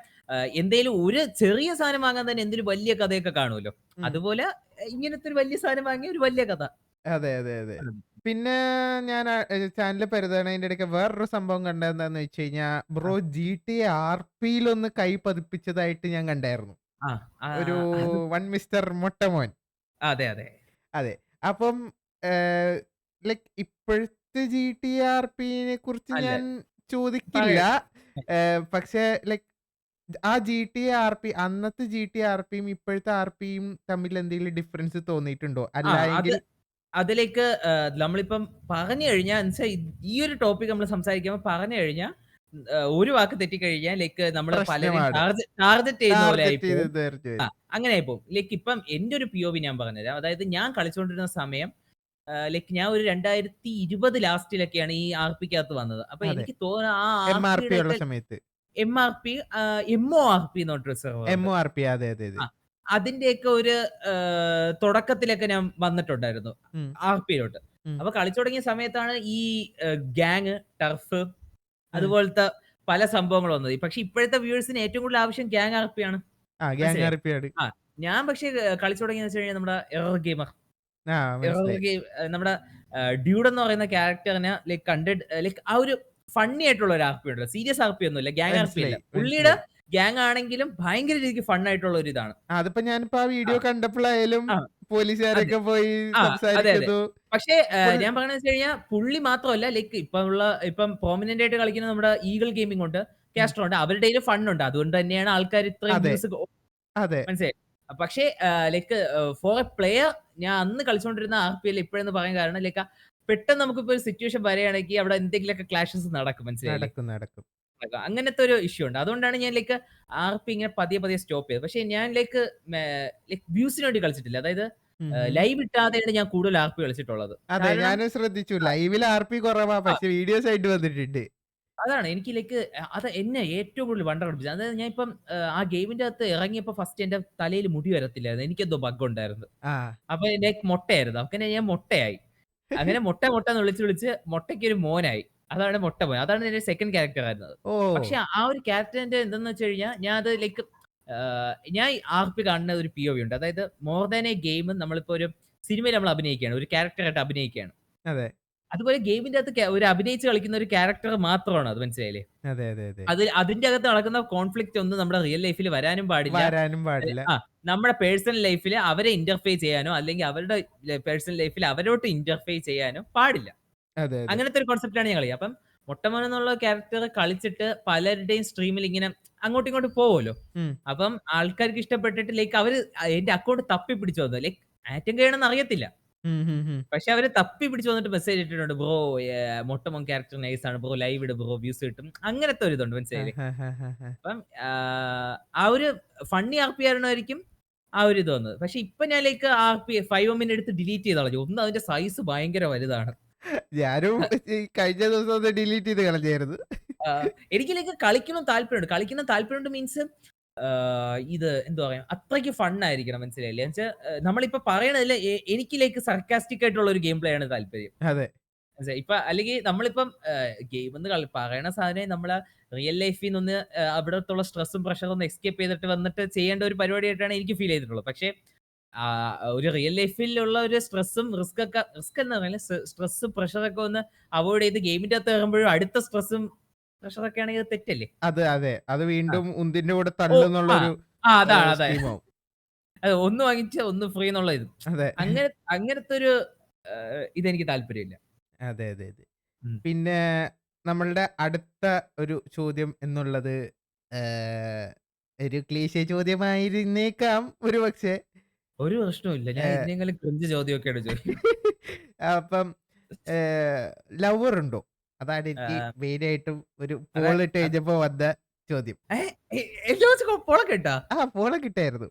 എന്തേലും ഒരു ചെറിയ സാധനം വാങ്ങാൻ തന്നെ എന്തൊരു വലിയ കഥയൊക്കെ കാണുമല്ലോ. ഉം. അതുപോലെ ഇങ്ങനത്തെ ഒരു വലിയ സാധനം വാങ്ങിയ ഒരു വലിയ കഥ. അതെ, അതെ, അതെ. ഉം. പിന്നെ ഞാൻ ചാനൽ പരുതണതിന്റെ ഇടയ്ക്ക് വേറൊരു സംഭവം കണ്ടതെന്താന്ന് വെച്ച് കഴിഞ്ഞാ, ആ, ബ്രോ ജിടിഎ ആർപിയിലൊന്ന് കൈ പതിപ്പിച്ചതായിട്ട് ഞാൻ കണ്ടായിരുന്നു. ആ, ഒരു അത് വൺ മിസ്റ്റർ മൊട്ടമോൻ. അതെ, അതെ. അതെ. അപ്പം ഏഹ്, ലൈക്ക് ഇപ്പോഴത്തെ ജിടിഎ ആർപിനെ കുറിച്ച് അല്ല ഞാൻ ചോദിക്കില്ല. പറയ്. പക്ഷേ ലൈക്ക് ആ ജിടിഎ ആർപി അന്നത്തെ ജിടിഎ ആർപിയും ഇപ്പോഴത്തെ ആർപിയും തമ്മിൽ എന്തെങ്കിലും ഡിഫറൻസ് തോന്നിയിട്ടുണ്ടോ? ആ അല്ല അത് എങ്കിൽ അതിലേക്ക് നമ്മളിപ്പം പറഞ്ഞു കഴിഞ്ഞാ എന്നുവെച്ചാ ഈ ഒരു ടോപ്പിക് നമ്മൾ സംസാരിക്കുമ്പോ പറഞ്ഞു കഴിഞ്ഞാ ഒരു വാക്ക് തെറ്റിക്കഴിഞ്ഞാൽ ലൈക്ക് നമ്മള് പലരെയും പ്രശ്നമാണ്. ടാർഗറ്റ് ചെയ്യുന്ന പോലെ ടാർഗറ്റ് ആയിപ്പോവും. ചെയ്ത് നേർച്ച ആ വരും. അങ്ങനെ ആയിപ്പോവും. ലൈക്ക് ഇപ്പം എന്റെ ഒരു പിഒവി ഞാൻ പറഞ്ഞുതരാം. അതായത് ഞാൻ കളിച്ചുകൊണ്ടിരുന്ന സമയം ലൈക്ക് ഞാൻ ഒരു 2020 ലാസ്റ്റിലൊക്കെയാണ് ഈ ആർപിക്കകത്ത് വന്നത്. അപ്പൊ അതെ. എനിക്ക് തോന്നുന്നു ആ എംആർപി ആർപിയുടെ ഉള്ള ഒക്കെ സമയത്ത്. എംആർപി എംഒആർപി എന്ന് പറഞ്ഞിട്ടൊരു സെർവർ ഉണ്ട്. എംഒആർപി അതെ, അതെ, അതെ. ആ അതിന്റെയൊക്കെ ഒരു തുടക്കത്തിലൊക്കെ ഞാൻ വന്നിട്ടുണ്ടായിരുന്നു ഉം, ആർപിയിലോട്ട്. ഉം, അപ്പൊ കളിച്ചു തുടങ്ങിയ സമയത്താണ് ഈ ഗ്യാങ്, ടർഫ് ഉം. അതുപോലത്തെ പല സംഭവങ്ങളും വന്നത്. പക്ഷെ ഇപ്പോഴത്തെ വ്യൂവേഴ്സിന് ഏറ്റവും കൂടുതൽ ആവശ്യം ഗ്യാങ് ആർപിയാണ്. ആ ഗ്യാങ് മനസ്സിലായോ? ആർപിയാണ്. ആ ഞാൻ പക്ഷേ കളിച്ചു തുടങ്ങിയെന്ന് വെച്ച് കഴിഞ്ഞാൽ നമ്മുടെ എറർ ഗെയിമർ. ആ എറർ മനസ്സിലായി. ഗെയിം നമ്മുടെ ഡ്യൂഡ് എന്ന് പറയുന്ന ക്യാരക്ടറിനെ ലൈക്ക് ലൈക്ക് ആ ഒരു ഫണ്ണി ആയിട്ടുള്ള ഒരു ആർപി ഉണ്ടല്ലോ. സീരിയസ് ആർപി ഒന്നുമില്ല. ഗ്യാങ് ആർപി അല്ല. മനസ്സിലായി, പുള്ളിയുടെ മനസ്സിലായി. ഗ്യാങ് ആണെങ്കിലും ഭയങ്കര രീതിക്ക് ഫൺ ആയിട്ടുള്ള ഒരു ഇതാണ്. അതിപ്പോ ഞാനിപ്പോ ആ ആ, വീഡിയോ കണ്ടപ്പോഴായാലും ആ, അതെ. പോലീസുകാരൊക്കെ പോയി അതെ, അതെ. സംസാരിക്കുന്നു. പക്ഷേ ഫുൾ ഞാൻ പറയണത് വെച്ച് കഴിഞ്ഞാൽ പുള്ളി മാത്രമല്ല ലൈക്ക് ഇപ്പം പ്രോമിനന്റ് ആയിട്ട് കളിക്കുന്ന നമ്മുടെ ഈഗിൾ ഗെയിമിംഗ് ഉണ്ട്, ഉം. കാസ്റ്റർ ഉണ്ട്. അവരുടെയിൽ ഫൺ ഉണ്ട്. അതുകൊണ്ട് തന്നെയാണ് ആൾക്കാർ ഇത്രയും അതെ, വ്യൂസ് അതെ, മനസ്സിലായി. പക്ഷേ ലൈക്ക് ഫോർ എ പ്ലെയർ ഞാൻ അന്ന് കളിച്ചുകൊണ്ടിരുന്ന ആർപിഎൽ ഇപ്പോഴെന്ന് പറയാൻ കാരണം ലൈക്ക് പെട്ടെന്ന് നമുക്കിപ്പോ ഒരു സിറ്റുവേഷൻ വരികയാണെങ്കിൽ അവിടെ എന്തെങ്കിലുമൊക്കെ ക്ലാഷസ് നടക്കും. മനസ്സിലായില്ലേ? നടക്കും, നടക്കും. അങ്ങനത്തെ ഒരു ഇഷ്യൂ ഉണ്ട്. അതുകൊണ്ടാണ് ഞാൻ ലൈക്ക് ആർപി ഇങ്ങനെ പതിയെ പതിയെ സ്റ്റോപ്പ് ചെയ്തത്. പക്ഷേ ഞാൻ ലൈക്ക് ലൈക്ക് വ്യൂസിന് വേണ്ടി കളിച്ചിട്ടില്ല. അതായത് ഉം, ഉം. ലൈവ് ഇട്ടാതെയാണ് ഞാൻ കൂടുതൽ ആർപി കളിച്ചിട്ടുള്ളത്. അതെ, കാരണം ഞാനും ശ്രദ്ധിച്ചു. ആ, ലൈവിൽ ആർപി കുറവാ. ആ, പക്ഷെ വീഡിയോസ് ആയിട്ട് വന്നിട്ടുണ്ട്. അതാണ് എനിക്ക് ലൈക്ക് അത് എന്നെ ഏറ്റവും കൂടുതൽ വണ്ടർ അടിപ്പിച്ചത്. അതായത് ഞാൻ ഇപ്പം ആ ഗെയിമിന്റെ അകത്ത് ഇറങ്ങിയപ്പോ ഫസ്റ്റ് എന്റെ തലയിൽ മുടി വരത്തില്ലായിരുന്നു. എനിക്കെന്തോ ബഗ് ഉണ്ടായിരുന്നു. ആ. അപ്പൊ ലൈക്ക് മൊട്ടയായിരുന്നു. അങ്ങനെ ഞാൻ മൊട്ടയായി. അങ്ങനെ മൊട്ട എന്ന് വിളിച്ച് വിളിച്ച് മൊട്ടയ്ക്കൊരു മോനായി. അതാണ് മൊട്ട മോൻ. അതാണ് എന്റെ സെക്കൻഡ് ക്യാരക്ടർ ആയിരുന്നത്. ഓഹ്! പക്ഷെ ആ ഒരു ക്യാരക്ടറിന്റെ എന്തെന്ന് വെച്ച് കഴിഞ്ഞാൽ ഞാൻ അത് ലൈക്ക് ഞാൻ ആർപി കാണുന്ന ഒരു പിഒവി ഉണ്ട്. അതായത് മോർ ദാൻ എ ഗെയിം നമ്മളിപ്പോ ഒരു സിനിമയിൽ നമ്മൾ അഭിനയിക്കുകയാണ്. ഒരു ക്യാരക്ടറായിട്ട് അഭിനയിക്കുകയാണ്. അതെ. അതുപോലെ ഗെയിമിന്റെ അകത്ത് ഒരു അഭിനയിച്ച് കളിക്കുന്ന ഒരു ക്യാരക്ടർ മാത്രമാണ് അത്. മനസ്സിലായില്ലേ? അതെ, അതെ, അതെ. അതിന്റെ അകത്ത് നടക്കുന്ന കോൺഫ്ലിക്റ്റ് ഒന്നും നമ്മുടെ റിയൽ ലൈഫിൽ വരാനും പാടില്ല. വരാനും പാടില്ല. ആ നമ്മുടെ പേഴ്സണൽ ലൈഫില് അവരെ ഇന്റർഫെയർ ചെയ്യാനോ, അല്ലെങ്കിൽ അവരുടെ പേഴ്സണൽ ലൈഫിൽ അവരോട്ട് ഇന്റർഫെയർ ചെയ്യാനോ പാടില്ല. അതെ, അതെ. അങ്ങനത്തെ ഒരു കോൺസെപ്റ്റാണ് ഞാൻ കളി. അപ്പം മൊട്ടമോൻ എന്നുള്ള ക്യാരക്ടർ കളിച്ചിട്ട് പലരുടെയും സ്ട്രീമിൽ ഇങ്ങനെ അങ്ങോട്ടും ഇങ്ങോട്ടും പോവുമല്ലോ. ഉം. അപ്പം ആൾക്കാർക്ക് ഇഷ്ടപ്പെട്ടിട്ട് ലൈക്ക് അവര് എന്റെ അക്കൗണ്ട് തപ്പി പിടിച്ചു വന്നു. ലൈക്ക് ആറ്റം കൈയാണെന്ന് അറിയത്തില്ല. ഉം, ഉം, ഉം. പക്ഷെ അവര് തപ്പി പിടിച്ച് വന്നിട്ട് മെസ്സേജ് ഇട്ടിട്ടുണ്ട്. ബ്രോ മൊട്ടമോൻ ക്യാരക്ടർ നൈസ് ആണ്. ബ്രോ ലൈവ് ഇട് ബ്രോ വ്യൂസ് കിട്ടും. അങ്ങനത്തെ ഒരു ഇതുണ്ട് മനസ്സിലായില്ലേ? ആഹാഹാഹാഹാ. അപ്പം ആ ഒരു ഫണ്ണി ആർപി ആയിരുന്നായിരിക്കും ആ ഒരു ഇത് വന്നത്. പക്ഷെ ഇപ്പൊ ഞാൻ ലൈക്ക് ആർപി 5 എമ്മിന്റെ എടുത്ത് ഡിലീറ്റ് ചെയ്ത് കളഞ്ഞു. ഒന്ന് അതിന്റെ സൈസ് ഭയങ്കര വലുതാണ്. ഞാനും ഈ കഴിഞ്ഞ ദിവസം ഒന്ന് ഡിലീറ്റ് ചെയ്ത് കളഞ്ഞായിരുന്നു. എനിക്ക് ലൈക്ക് കളിക്കണം താല്പര്യമുണ്ട്. കളിക്കണം താല്പര്യമുണ്ട് മീൻസ് ഇത് എന്താ പറയാ അത്രയ്ക്ക് ഫൺ ആയിരിക്കണം മനസ്സിലായില്ലേ? എന്നുവെച്ചാ നമ്മളിപ്പോ പറയണതില് എനിക്ക് ലൈക്ക് സർക്കാസ്റ്റിക് ആയിട്ടുള്ള ഒരു ഗെയിം പ്ലേ ആണ് താല്പര്യം. അതെ. മനസ്സിലായി. ഇപ്പൊ അല്ലെങ്കിൽ നമ്മളിപ്പം ഗെയിമെന്ന് പറയണ സാധനം നമ്മള് റിയൽ ലൈഫിൽ നിന്ന് അവിടത്തുള്ള സ്ട്രെസ്സും പ്രഷറും ഒന്ന് എസ്കേപ്പ് ചെയ്തിട്ട് വന്നിട്ട് ചെയ്യേണ്ട ഒരു പരിപാടിയായിട്ടാണ് എനിക്ക് ഫീൽ ചെയ്തിട്ടുള്ളത്. പക്ഷേ ഒരു റിയൽ ലൈഫിലുള്ള ഒരു സ്ട്രെസ്സും റിസ്ക് എന്ന് പറയുന്നത് സ്ട്രെസ്സും പ്രഷറൊക്കെ ഒന്ന് അവോയ്ഡ് ചെയ്ത് ഗെയിമിന്റെ അകത്ത് കയറുമ്പോഴും അടുത്ത സ്ട്രെസ്സും പ്രഷറൊക്കെ ആണെങ്കിൽ അത് തെറ്റല്ലേ? അതെ. അത് ആ. വീണ്ടും ഉന്തിന്റെ കൂടെ ഓ ആ. തള്ളുന്നുള്ളൊരു അതാണ്. അതെ. സ്കീമാവും. അത് ഒന്ന് വാങ്ങിച്ച് ഒന്ന് ഫ്രീ എന്നുള്ള ഇത്. അതെ. അങ്ങനത്തെ ഒരു ഇതെനിക്ക് താല്പര്യമില്ല. അതെ. ഉം. പിന്നെ നമ്മളുടെ അടുത്ത ഒരു ചോദ്യം എന്നുള്ളത് ഏഹ്, ഒരു ക്ലീശേ ചോദ്യമായിരുന്നേക്കാം ഒരുപക്ഷേ. ഒരു പ്രശ്നവുമില്ല. ഞാൻ ഏഹ്, ഇതിനേക്കാളും ക്രിഞ്ച് ചോദ്യമൊക്കെയാണ് ചോദിക്കുന്നത്. അപ്പം ലവർ ഉണ്ടോ? അതാണ് എനിക്ക് ആഹ് മെയിനായിട്ടും ഒരു അതെ പോൾ ഇട്ട് കഴിഞ്ഞപ്പോ വന്ന ചോദ്യം. ഏഹ് എല്ലാ ദിവസവും പോളൊക്കെ ഇട്ടോ? പോള് കിട്ടായിരുന്നു.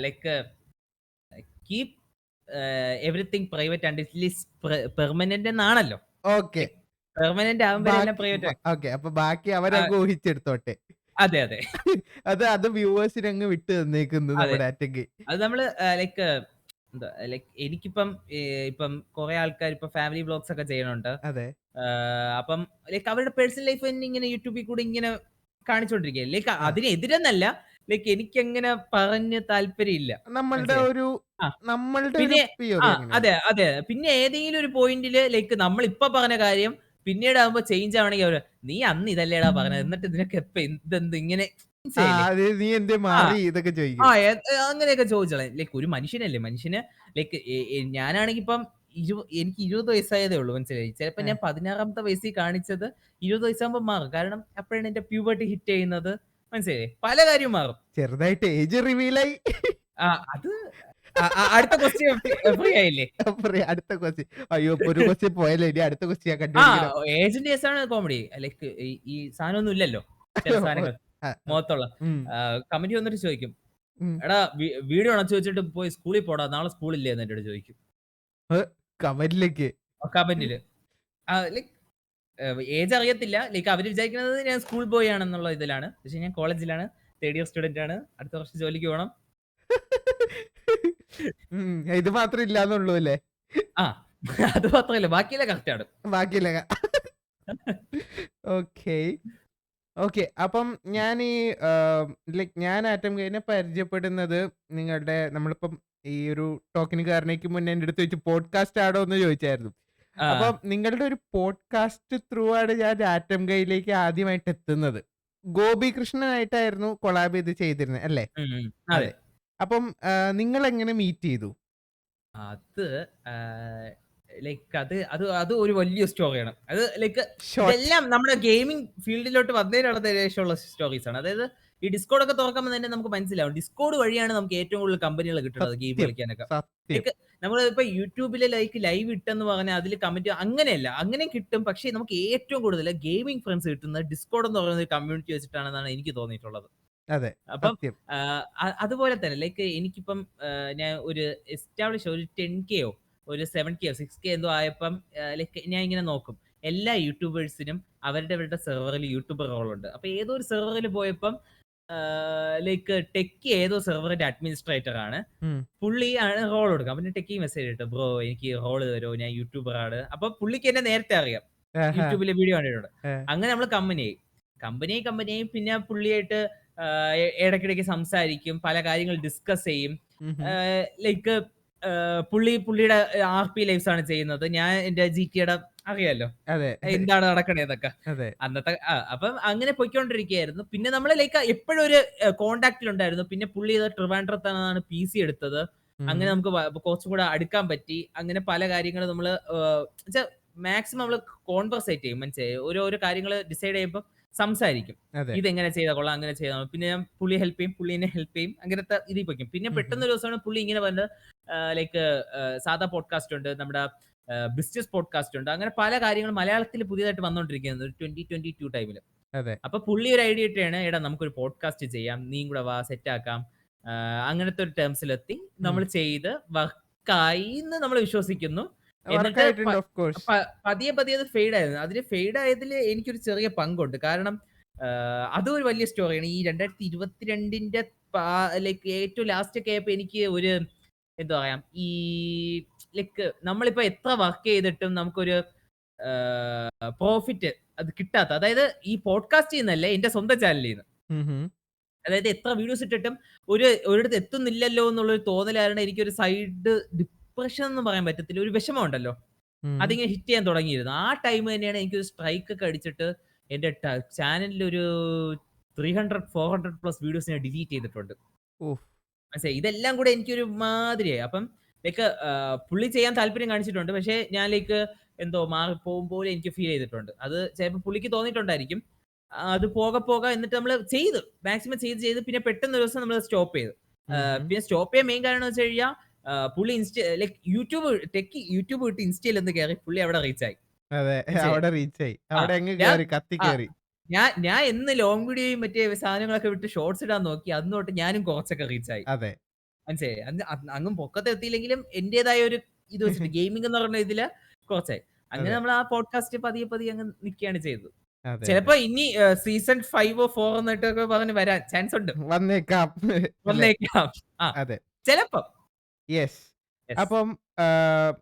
Like keep everything private and it is permanent എന്നാണല്ലോ. ഓക്കെ. ലൈക്ക് പെർമനന്റ് ആവുമ്പഴേ എല്ലാം പ്രൈവറ്റ് ആക്കും. ഓക്കെ. അപ്പൊ ബാക്കി ആഹ് അവരങ്ങ് ഊഹിച്ചെടുത്തോട്ടെ. അതെ. അത് വ്യൂവേഴ്സിന് അങ്ങ് വിട്ട് തന്നേക്കുന്നു അതെ. നമ്മുടെ ആറ്റയ്ക്ക്. അത് നമ്മള് ലൈക്ക് എന്താ ലൈക്ക് എനിക്കിപ്പം ഇപ്പം കുറെ ആൾക്കാർ ഇപ്പൊ ഫാമിലി വ്ലോഗ്സ് ഒക്കെ ചെയ്യണുണ്ട്. അതെ. അപ്പം ലൈക്ക് അവരുടെ പേഴ്സണൽ ലൈഫ് തന്നെ ഇങ്ങനെ യൂട്യൂബിൽ കൂടി ഇങ്ങനെ കാണിച്ചുകൊണ്ടിരിക്കുകയാണ്. ലൈക്ക് ആ. അതിനെതിരെന്നല്ല. ലൈക്ക് എനിക്കങ്ങനെ പറഞ്ഞ് താല്പര്യമില്ല. നമ്മളുടെ മനസ്സിലായോ? ഒരു ആ. നമ്മളുടെ ഒരു പിന്നെ തിയറി അങ്ങനെയാണ്. അതെ. പിന്നെ ഏതെങ്കിലും ഒരു പോയിന്റില് ലൈക്ക് നമ്മളിപ്പൊ പറഞ്ഞ കാര്യം പിന്നീടാകുമ്പോ ചേഞ്ച് ആവണെങ്കി അവര് "നീ അന്ന് ഇതല്ലേടാ പറഞ്ഞത്. എന്നിട്ട് നിനക്ക് ഇപ്പൊ ഇതെന്ത് ഇങ്ങനെ" മനസ്സിലായില്ലേ? അത് നീ എന്തേ ആ. മാറി ഇതൊക്കെ ചോദിക്കും. അങ്ങനെയൊക്കെ ചോദിച്ചോളാം. ലൈക്ക് ഒരു മനുഷ്യനല്ലേ. മനുഷ്യന് ലൈക്ക് ഞാനാണെങ്കി ഇപ്പം എനിക്ക് 20 വയസ്സായതേ ഉള്ളൂ മനസ്സിലായി. ചിലപ്പോ ഏഹ്, ഞാൻ 16ാമത്തെ വയസ്സിൽ കാണിച്ചത് 20 വയസ്സാകുമ്പോ മാറും. കാരണം അപ്പോഴാണ് എന്റെ പ്യൂബർട്ടി ഹിറ്റ് ചെയ്യുന്നത്. മനസ്സിലായില്ലേ? പല കാര്യവും മാറും. ചെറുതായിട്ട് ഏജ് റിവീലായി. അത് അടുത്ത ക്വസ്റ്റ്യൻ ഫ്രീ ആയില്ലേ? അടുത്ത ക്വസ്റ്റ്യൻ. അയ്യോ ഇപ്പൊ ഒരു ക്വസ്റ്റ്യൻ പോയല്ലോ. ഇനി അടുത്ത ക്വസ്റ്റ്യൻ ഞാൻ ആ കണ്ടുപിടിക്കണം. ഏജന്റ് കേസാണ് കോമഡി. ലൈക്ക് ഈ സാധനമൊന്നും ഇല്ലല്ലോ. ചില സാധനങ്ങൾ ആ, ആ. മുഖത്തുള്ള. ഉം, കമന്റ് വന്നിട്ട് ചോദിക്കും. ഉം. "എടാ വീഡിയോ അണച്ചു വെച്ചിട്ട് പോയി സ്കൂളിൽ പോടാ. നാളെ സ്കൂളില്ലേ?" എന്ന് എന്നോട് ചോദിക്കും. കമന്റിലേക്ക്. കമന്റില്. ലൈക്ക് ഏജ് അറിയത്തില്ല. ലൈക്ക് അവര് വിചാരിക്കുന്നത് ഞാൻ സ്കൂൾ ബോയ് ആണെന്നുള്ള ഇതിലാണ്. പക്ഷെ ഞാൻ കോളേജിലാണ്. 3rd ഇയർ സ്റ്റുഡന്റ് ആണ്. അടുത്ത വർഷം ജോലിക്ക് പോണം. ഉം. ഇത് മാത്രം ഇല്ലാന്നുള്ളൂ അല്ലേ? ആ അത് മാത്രമല്ല ബാക്കിയെല്ലാം കറക്റ്റ് ആണ്. ബാക്കിയില്ല. ഓക്കെ. ഓക്കെ. അപ്പം ഞാൻ ഈ ലൈക്ക് ഞാൻ ആറ്റം ഗെയിനെ പരിചയപ്പെടുന്നത് നമ്മളിപ്പം ഈ ഒരു ടോക്കന് കേറുന്നേക്ക് മുന്നേ എന്റെ അടുത്ത് ചോദിച്ചു പോഡ്കാസ്റ്റ് ആണോ എന്ന് ചോദിച്ചായിരുന്നു. ആ. അപ്പം നിങ്ങളുടെ ഒരു പോഡ്കാസ്റ്റ് ത്രൂ ആണ് ഞാൻ ആറ്റം ഗെയിലേക്ക് ആദ്യമായിട്ട് എത്തുന്നത്. ഗോപി കൃഷ്ണനായിട്ടായിരുന്നു കൊളാബ് ചെയ്തിരുന്നത് അല്ലേ? അതെ. അതെ. അപ്പം നിങ്ങൾ എങ്ങനെ മീറ്റ് ചെയ്തു? അത് ലൈക്ക് അത് ഒരു വലിയ സ്റ്റോറിയാണ്. അത് ലൈക്ക് ഷോർട്ട്. ഇതെല്ലാം നമ്മുടെ ഗെയിമിംഗ് ഫീൽഡിലോട്ട് വന്നതിനുള്ള ശേഷമുള്ള സ്റ്റോറീസ് ആണ്. അതായത് ഈ ഡിസ്കോഡ് ഒക്കെ തുറക്കുമ്പോൾ തന്നെ നമുക്ക് മനസ്സിലാവും. ഡിസ്കോഡ് വഴിയാണ് നമുക്ക് ഏറ്റവും കൂടുതൽ കമ്പനികൾ കിട്ടുന്നത് ഗെയിം സത്യം. കളിക്കാനൊക്കെ. സത്യം. ലൈക്ക് നമ്മളിപ്പോ യൂട്യൂബില് ലൈക്ക് ലൈവ് ഇട്ടെന്ന് പറഞ്ഞാൽ അതില് കമന്റ് അങ്ങനെയല്ല. അങ്ങനെ കിട്ടും. പക്ഷേ നമുക്ക് ഏറ്റവും കൂടുതൽ ഗെയിമിംഗ് ഫ്രണ്ട്സ് കിട്ടുന്നത് ഡിസ്കോഡ് എന്ന് പറയുന്ന ഒരു കമ്മ്യൂണിറ്റി വെച്ചിട്ടാണെന്നാണ് എനിക്ക് തോന്നിയിട്ടുള്ളത്. അതെ. അപ്പം സത്യം. അതുപോലെ തന്നെ ലൈക്ക് എനിക്കിപ്പം ഞാൻ ഒരു എസ്റ്റാബ്ലിഷ് ഒരു 10Kയോ ഒരു 7Kയോ 6K എന്തോ ആയപ്പം ലൈക്ക് ഞാൻ ഇങ്ങനെ നോക്കും. എല്ലാ യൂട്യൂബേഴ്സിനും അവരുടെ സെർവറിൽ യൂട്യൂബർ റോളുണ്ട്. അപ്പൊ ഏതോ ഒരു സെർവറിൽ പോയപ്പം ലൈക്ക് ടെക്കി ഏതോ സെർവറിന്റെ അഡ്മിനിസ്ട്രേറ്റർ ആണ്. ഉം. പുള്ളിയാണ് റോൾ കൊടുക്കുക. അപ്പൊ ടെക്കി മെസ്സേജ് ഇട്ടു ബ്രോ എനിക്ക് റോള് തരുമോ ഞാൻ യൂട്യൂബർ ആണ്. അപ്പൊ പുള്ളിക്ക് എന്നെ നേരത്തെ അറിയാം. ആഹാ. യൂട്യൂബിലെ വീഡിയോ കണ്ടിട്ടുണ്ട്. ഏഹ്. അങ്ങനെ നമ്മൾ കമ്പനിയായി. കമ്പനിയായി പിന്നെ പുള്ളിയായിട്ട് ഇടയ്ക്കിടയ്ക്ക് സംസാരിക്കും. പല കാര്യങ്ങൾ ഡിസ്കസ് ചെയ്യും. ഉഹും. ലൈക്ക് പുള്ളിയുടെ ആർപി ലൈവ്സ് ആണ് ചെയ്യുന്നത്. ഞാൻ എന്റെ ജിടിയുടെ അറിയാലോ അതെ. എന്താണ് നടക്കണേന്നൊക്കെ. അതെ. അന്നത്തെ അപ്പം അങ്ങനെ പൊയ്ക്കൊണ്ടിരിക്കുകയായിരുന്നു. പിന്നെ നമ്മള് ലൈക്ക് എപ്പോഴും ഒരു കോൺടാക്റ്റിലുണ്ടായിരുന്നു. പിന്നെ പുള്ളി ഇത് ട്രിവാൻഡ്രത്താണ് പിസി എടുത്തത്. അങ്ങനെ ഉം. നമുക്ക് കുറച്ചും കൂടെ അടുക്കാൻ പറ്റി. അങ്ങനെ പല കാര്യങ്ങളും നമ്മള് മാക്സിമം നമ്മള് കോൺവെർസേറ്റ് ചെയ്യും. മനസ്സിലായോ? ഓരോരോ കാര്യങ്ങള് ഡിസൈഡ് ചെയ്യുമ്പം സംസാരിക്കും. അതെ. ഇതെങ്ങനെ ചെയ്താൽ കൊള്ളാം, അങ്ങനെ ചെയ്താൽ കൊള്ളാം. പിന്നെ ഞാൻ പുള്ളിയെ ഹെൽപ്പ് ചെയ്യും, പുള്ളി എന്നെ ഹെൽപ്പ് ചെയ്യും. അങ്ങനത്തെ ഇതിൽ പൊയ്ക്കും. പിന്നെ ഹും, ഹും. പെട്ടെന്ന് ഒരു ദിവസമാണ് പുള്ളി ഇങ്ങനെ പറഞ്ഞത് ലൈക്ക് സാധാ പോഡ്കാസ്റ്റ് ഉണ്ട്. നമ്മുടെ ബിസിനസ് പോഡ്കാസ്റ്റ് ഉണ്ട്. അങ്ങനെ പല കാര്യങ്ങളും മലയാളത്തിൽ പുതിയതായിട്ട് വന്നുകൊണ്ടിരിക്കുന്നത് 2022 ടൈമില്. അതെ. അപ്പൊ പുള്ളി ഒരു ഐഡിയ ഇട്ടാണ്, എടാ നമുക്കൊരു പോഡ്കാസ്റ്റ് ചെയ്യാം. നീയും കൂടെ വാ സെറ്റ് ആക്കാം. അങ്ങനത്തെ ഒരു ടേംസിലെത്തി ഉം. നമ്മൾ ചെയ്ത് വർക്കായിന്ന് നമ്മൾ വിശ്വസിക്കുന്നു. എന്നിട്ട് വർക്കായിട്ടുണ്ട് ഓഫ് കോഴ്സ്. പതിയെ പതിയെ അത് ഫെയ്ഡ് ആയിരുന്നു. അതില് ഫെയ്ഡ് ആയതിൽ എനിക്കൊരു ചെറിയ പങ്കുണ്ട്. കാരണം അതും ഒരു വലിയ സ്റ്റോറിയാണ്. ഈ 2022ന്റെ ലൈക്ക് ഏറ്റവും ലാസ്റ്റ് ഒക്കെ ആയപ്പോ എനിക്ക് ഒരു എന്താ പറയാ, ഈ ലൈക്ക് നമ്മളിപ്പോ എത്ര വർക്ക് ചെയ്തിട്ടും നമുക്കൊരു പ്രോഫിറ്റ് അത് കിട്ടാത്ത, അതായത് ഈ പോഡ്കാസ്റ്റ് ചെയ്യുന്നല്ലേ എന്റെ സ്വന്തം ചാനലിൽ നിന്ന്. ഹും, ഹും. അതായത് എത്ര വീഡിയോസ് ഇട്ടിട്ടും ഒരിടത്ത് എത്തുന്നില്ലല്ലോ എന്നുള്ളൊരു തോന്നൽ കാരണം എനിക്കൊരു സൈഡ് ഡിപ്രഷൻ എന്ന് പറയാൻ പറ്റത്തില്ല. ഒരു വിഷമം ഉണ്ടല്ലോ. ഉം. അതിങ്ങനെ ഹിറ്റ് ചെയ്യാൻ തുടങ്ങിയിരുന്നു. ആ ടൈം തന്നെയാണ് എനിക്കൊരു സ്ട്രൈക്ക് ഒക്കെ അടിച്ചിട്ട് എന്റെ ചാനലിൽ ഒരു 300, 400 പ്ലസ് വീഡിയോസ് ഞാൻ ഡിലീറ്റ് ചെയ്തിട്ടുണ്ട്. ഓഹ്! മനസ്സിലായി. ഇതെല്ലാം കൂടെ എനിക്കൊരു മാതിരിയായി. അപ്പം ലൈക്ക് പുള്ളി ചെയ്യാൻ താല്പര്യം കാണിച്ചിട്ടുണ്ട്. പക്ഷേ ഞാൻ ലൈക്ക് എന്തോ മാറിപ്പോകും പോലെ എനിക്ക് ഫീൽ ചെയ്തിട്ടുണ്ട്. അത് ചിലപ്പോൾ പുള്ളിക്ക് തോന്നിയിട്ടുണ്ടായിരിക്കും. അത് പോകെ പോകെ എന്നിട്ട് നമ്മള് ചെയ്തു. മാക്സിമം ചെയ്ത് പിന്നെ പെട്ടെന്ന് ഒരു ദിവസം നമ്മള് സ്റ്റോപ്പ് ചെയ്തു. ഹും, ഹും. പിന്നെ സ്റ്റോപ്പ് ചെയ്യാൻ മെയിൻ കാരണം എന്ന് വെച്ച് കഴിഞ്ഞാൽ പുള്ളി ലൈക്ക് യൂട്യൂബ് വിട്ട് ഇൻസ്റ്റയിൽ ഒന്ന് കയറി പുള്ളി അവിടെ റീച്ചായി. അതെ. മനസ്സിലായോ? അവിടെ റീച്ചായി. ആ അവിടെ അങ്ങ് ഞാൻ കേറി കത്തി ആ കേറി. ഞാൻ എന്ന് ലോങ് വീഡിയോയും മറ്റേ സാധനങ്ങളൊക്കെ വിട്ട് ഷോർട്സ് ഇടാൻ നോക്കി. അന്ന് തൊട്ട് ഞാനും കുറച്ചൊക്കെ റീച്ചായി. അതെ. മനസ്സിലായി. അങ്ങും പൊക്കത്ത് എത്തിയില്ലെങ്കിലും എന്റേതായ ഒരു ഇത് വെച്ചിട്ട് ഗെയിമിംഗ് എന്ന് പറഞ്ഞ ഇതില് കുറച്ചായി. അങ്ങനെ അതെ. നമ്മൾ ആ പോഡ്കാസ്റ്റ് പതിയെ പതിയെ അങ്ങ് നിൽക്കുകയാണ് ചെയ്തത്. അതെ, അതെ. ചിലപ്പോ ഇനി സീസൺ 5ഓ 4 എന്നിട്ടൊക്കെ പറഞ്ഞ് വരാൻ ചാൻസ് ഉണ്ട്. വന്നേക്കാം. അല്ലേ? വന്നേക്കാം. ആ അതെ. ചിലപ്പം. യെസ്. യെസ്. അപ്പം